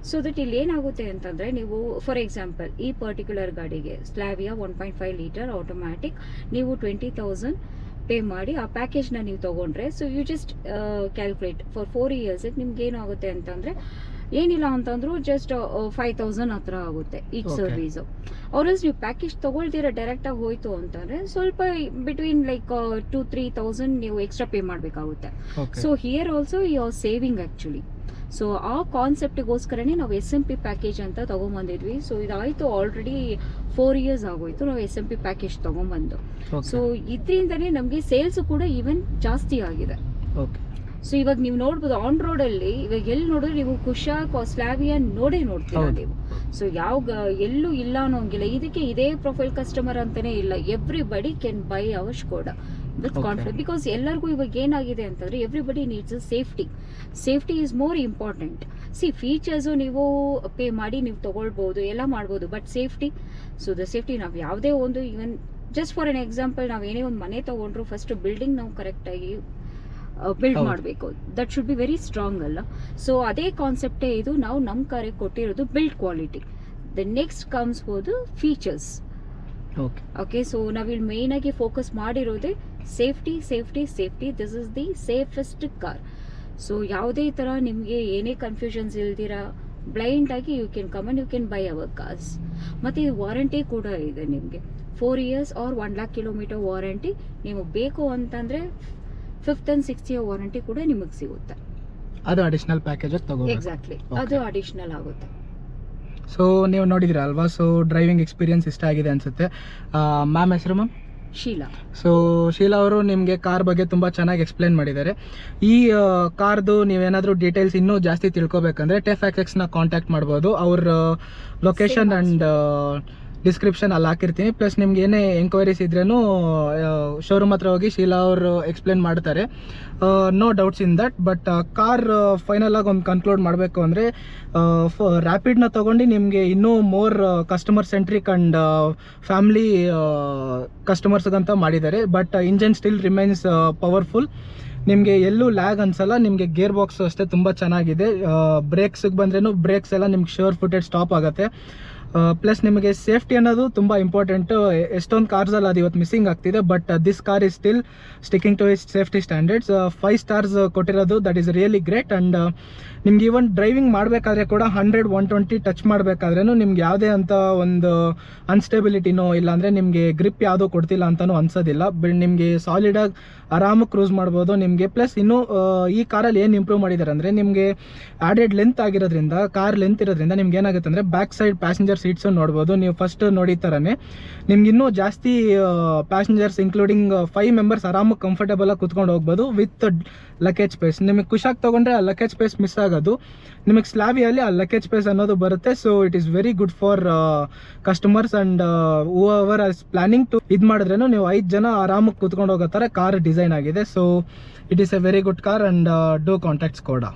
Speaker 4: So that ಇಲ್ಲಿ ಏನಾಗುತ್ತೆ ಅಂತಂದರೆ, ನೀವು ಫಾರ್ ಎಕ್ಸಾಂಪಲ್ ಈ ಪರ್ಟಿಕ್ಯುಲರ್ ಗಾಡಿಗೆ ಸ್ಲಾವಿಯಾ 1.5 ಲೀಟರ್ ಆಟೋಮ್ಯಾಟಿಕ್ ನೀವು 20,000 ಪೇ ಮಾಡಿ ಆ ಪ್ಯಾಕೇಜ್ನ ನೀವು ತೊಗೊಂಡ್ರೆ, so you just calculate for 4 years ನಿಮ್ಗೆ ಏನಾಗುತ್ತೆ ಅಂತಂದರೆ, ಏನಿಲ್ಲ ಅಂತಂದ್ರು ಜಸ್ಟ್ 5,000 ಹತ್ರ ಆಗುತ್ತೆ ಈಚ್
Speaker 2: Okay.
Speaker 4: ಸರ್ವೀಸು. ಅವ್ರಸ್ ನೀವು ಪ್ಯಾಕೇಜ್ ತೊಗೊಳ್ತೀರಾ ಡೈರೆಕ್ಟಾಗಿ ಹೋಯ್ತು ಅಂತಂದರೆ ಸ್ವಲ್ಪ ಬಿಟ್ವೀನ್ ಲೈಕ್ 2-3,000 ನೀವು ಎಕ್ಸ್ಟ್ರಾ ಪೇ ಮಾಡಬೇಕಾಗುತ್ತೆ.
Speaker 2: Okay.
Speaker 4: So here also you are saving actually. So ಆ ಕಾನ್ಸೆಪ್ಟಿಗೋಸ್ಕರನೇ ನಾವು SMP ಪ್ಯಾಕೇಜ್ ಅಂತ ತೊಗೊಂಬಂದಿದ್ವಿ. ಸೊ ಇದಾಯಿತು ಆಲ್ರೆಡಿ 4 years ಆಗೋಯ್ತು ನಾವು SMP ಪ್ಯಾಕೇಜ್ ತೊಗೊಂಬಂದು.
Speaker 2: ಓಕೆ.
Speaker 4: ಸೊ ಇದರಿಂದನೇ ನಮಗೆ ಸೇಲ್ಸು ಕೂಡ ಈವನ್ ಜಾಸ್ತಿ ಆಗಿದೆ.
Speaker 2: ಓಕೆ.
Speaker 4: ಸೊ ಇವಾಗ ನೀವು ನೋಡ್ಬೋದು ಆನ್ ರೋಡಲ್ಲಿ ಇವಾಗ ಎಲ್ಲಿ ನೋಡಿದ್ರೆ ನೀವು ಕುಶಾಕ್ ಸ್ಲಾವಿಯಾ ನೋಡ್ತೀರಾ
Speaker 2: ಹೌದು.
Speaker 4: ನೀವು. ಸೊ ಎಲ್ಲೂ ಇಲ್ಲ ಅನ್ನೋಂಗಿಲ್ಲ. ಇದಕ್ಕೆ ಇದೇ ಪ್ರೊಫೈಲ್ ಕಸ್ಟಮರ್ ಅಂತಾನೆ ಇಲ್ಲ, everybody can buy hour Skoda with
Speaker 2: Okay.
Speaker 4: Confident. Because ಎಲ್ಲರಿಗೂ ಇವಾಗ ಏನಾಗಿದೆ ಅಂತಂದ್ರೆ everybody needs safety is more important. Features ನೀವು ಪೇ ಮಾಡಿ ನೀವು ತೊಗೊಳ್ಬೋದು, ಎಲ್ಲ ಮಾಡ್ಬೋದು, but safety, so the safety ನಾವು ಯಾವುದೇ ಒಂದು even just for an example ನಾವು ಏನೇ ಒಂದು ಮನೆ ತೊಗೊಂಡ್ರು ಫಸ್ಟ್ ಬಿಲ್ಡಿಂಗ್ ನಾವು ಕರೆಕ್ಟಾಗಿ ಬಿಲ್ಡ್
Speaker 2: ಹೌದು.
Speaker 4: ಮಾಡಬೇಕು, that should be very strong ಅಲ್ಲ. ಸೊ ಅದೇ ಕಾನ್ಸೆಪ್ಟೇ ಇದು, ನಾವು ನಮ್ಮ ಕಾರಿಗೆ ಕೊಟ್ಟಿರೋದು build quality. The next comes ಹೋದು ಫೀಚರ್ಸ್.
Speaker 2: ಓಕೆ.
Speaker 4: ಓಕೆ, ಸೊ ನಾವಿಲ್ಲಿ ಮೇಯ್ನ್ ಆಗಿ ಫೋಕಸ್ ಮಾಡಿರೋದೇ safety. This is the safest car. So ಯಾವುದೇ ಥರ ನಿಮಗೆ ಏನೇ ಕನ್ಫ್ಯೂಷನ್ಸ್ ಇಲ್ದಿರ ಬ್ಲೈಂಡ್ ಆಗಿ you can come and you can buy our cars. ಮತ್ತು ವಾರಂಟಿ ಕೂಡ ಇದೆ ನಿಮಗೆ 4 years or 1 lakh kilometre warranty. ನಿಮಗೆ ಬೇಕು ಅಂತಂದರೆ 5th and 6th year warranty ಕೂಡ ನಿಮಗೆ ಸಿಗುತ್ತೆ.
Speaker 2: ಅದು ಅಡಿಷನಲ್ ಪ್ಯಾಕೇಜ್ ತಗೋಬೇಕು.
Speaker 4: Exactly,
Speaker 2: Okay.
Speaker 4: ಅದು ಅಡಿಷನಲ್ ಆಗುತ್ತೆ.
Speaker 2: ಸೊ ನೀವು ನೋಡಿದ್ರಿ ಅಲ್ವಾ, ಸೊ ಡ್ರೈವಿಂಗ್ ಎಕ್ಸ್ಪೀರಿಯನ್ಸ್ ಇಷ್ಟ ಆಗಿದೆ ಅನ್ಸುತ್ತೆ. ಮ್ಯಾಮ್ ಹೆಸರು ಮ್ಯಾಮ್?
Speaker 4: ಶೀಲಾ.
Speaker 2: ಸೊ ಶೀಲಾ ಅವರು ನಿಮಗೆ ಕಾರ್ ಬಗ್ಗೆ ತುಂಬ ಚೆನ್ನಾಗಿ ಎಕ್ಸ್ಪ್ಲೈನ್ ಮಾಡಿದ್ದಾರೆ. ಈ ಕಾರ್ದು ನೀವೇನಾದರೂ ಡೀಟೇಲ್ಸ್ ಇನ್ನೂ ಜಾಸ್ತಿ ತಿಳ್ಕೊಬೇಕಂದ್ರೆ ಟೆಫ್ಯಾಕ್ಸ್ನ ಕಾಂಟ್ಯಾಕ್ಟ್ ಮಾಡ್ಬೋದು. ಅವ್ರ ಲೊಕೇಶನ್ ಆ್ಯಂಡ್ ಡಿಸ್ಕ್ರಿಪ್ಷನ್ ಅಲ್ಲಿ ಹಾಕಿರ್ತೀನಿ. ಪ್ಲಸ್ ನಿಮ್ಗೆ ಏನೇ ಎಂಕ್ವೈರೀಸ್ ಇದ್ರೂ ಶೋರೂಮ್ ಹತ್ರ ಹೋಗಿ ಶೀಲಾ ಅವರು ಎಕ್ಸ್ಪ್ಲೇನ್ ಮಾಡ್ತಾರೆ. No doubts in that. But car final ಆಗಿ ಒಂದು ಕನ್ಕ್ಲೂಡ್ ಮಾಡಬೇಕು ಅಂದರೆ ರ್ಯಾಪಿಡ್ನ ತೊಗೊಂಡು ನಿಮಗೆ ಇನ್ನೂ more customer centric and family ಕಸ್ಟಮರ್ಸ್ಗಂತ ಮಾಡಿದ್ದಾರೆ. But engine still remains powerful. ನಿಮಗೆ ಎಲ್ಲೂ ಲ್ಯಾಗ್ ಅನ್ಸಲ್ಲ. ನಿಮಗೆ ಗೇರ್ ಬಾಕ್ಸ್ ಅಷ್ಟೇ ತುಂಬ ಚೆನ್ನಾಗಿದೆ. ಬ್ರೇಕ್ಸಿಗೆ ಬಂದ್ರೂ ಬ್ರೇಕ್ಸ್ ಎಲ್ಲ ನಿಮ್ಗೆ ಶೋರ್ ಫುಟೆಡ್ ಸ್ಟಾಪ್ ಆಗುತ್ತೆ. ಪ್ಲಸ್ ನಿಮಗೆ ಸೇಫ್ಟಿ ಅನ್ನೋದು ತುಂಬ ಇಂಪಾರ್ಟೆಂಟ್. ಎಷ್ಟೊಂದು ಕಾರ್ಸಲ್ಲಿ ಅದು ಇವತ್ತು ಮಿಸ್ಸಿಂಗ್ ಆಗ್ತಿದೆ. But this car is still sticking two is safety standards. 5 stars ಕೊಟ್ಟಿರೋದು, that is really great. And ನಿಮ್ಗೆ ಈವನ್ ಡ್ರೈವಿಂಗ್ ಮಾಡಬೇಕಾದ್ರೆ ಕೂಡ 100-120 ಟಚ್ ಮಾಡಬೇಕಾದ್ರೂ ನಿಮ್ಗೆ ಯಾವುದೇ ಅಂತ ಒಂದು ಅನ್ಸ್ಟೆಬಿಲಿಟಿನೋ ಇಲ್ಲಾಂದರೆ ನಿಮಗೆ ಗ್ರಿಪ್ ಯಾವುದೋ ಕೊಡ್ತಿಲ್ಲ ಅಂತಲೂ ಅನ್ಸೋದಿಲ್ಲ. ನಿಮಗೆ ಸಾಲಿಡಾಗಿ ಆರಾಮಾಗಿ ಕ್ರೂಸ್ ಮಾಡ್ಬೋದು ನಿಮಗೆ. ಪ್ಲಸ್ ಇನ್ನೂ ಈ ಕಾರಲ್ಲಿ ಏನು ಇಂಪ್ರೂವ್ ಮಾಡಿದ್ದಾರೆ ಅಂದರೆ, ನಿಮಗೆ ಆ್ಯಡೆಡ್ ಲೆಂತ್ ಆಗಿರೋದ್ರಿಂದ, ಕಾರ್ ಲೆಂತ್ ಇರೋದ್ರಿಂದ ನಿಮ್ಗೆ ಏನಾಗುತ್ತೆ ಅಂದರೆ ಬ್ಯಾಕ್ ಸೈಡ್ ಪ್ಯಾಸೆಂಜರ್ ಸೀಟ್ಸು ನೋಡ್ಬೋದು. ನೀವು ಫಸ್ಟ್ ನೋಡಿದ ಥರನೇ ನಿಮ್ಗೆ ಇನ್ನೂ ಜಾಸ್ತಿ ಪ್ಯಾಸೆಂಜರ್ಸ್ ಇನ್ಕ್ಲೂಡಿಂಗ್ 5 members ಆರಾಮಾಗಿ ಕಂಫರ್ಟೇಬಲಾಗಿ ಕುತ್ಕೊಂಡು ಹೋಗ್ಬೋದು ವಿತ್ ಲಗೇಜ್ ಸ್ಪೇಸ್. ನಿಮಗೆ ಖುಷಾಗಿ ತೊಗೊಂಡ್ರೆ ಆ ಲಗೇಜ್ ಸ್ಪೇಸ್ ಮಿಸ್ ಆಗೋದು. ನಿಮಗೆ ಸ್ಲಾವಿಯಲ್ಲಿ ಆ ಲಗೇಜ್ ಸ್ಪೇಸ್ ಅನ್ನೋದು ಬರುತ್ತೆ. So it is very good for customers and whoever as planning to ಇದು ಮಾಡಿದ್ರೇನು ನೀವು 5 ಜನ ಆರಾಮಾಗಿ ಕುತ್ಕೊಂಡು ಹೋಗೋ ಥರ ಕಾರ್ ಡಿಸೈನ್ ಆಗಿದೆ. So it is a very good car and do contact Skoda.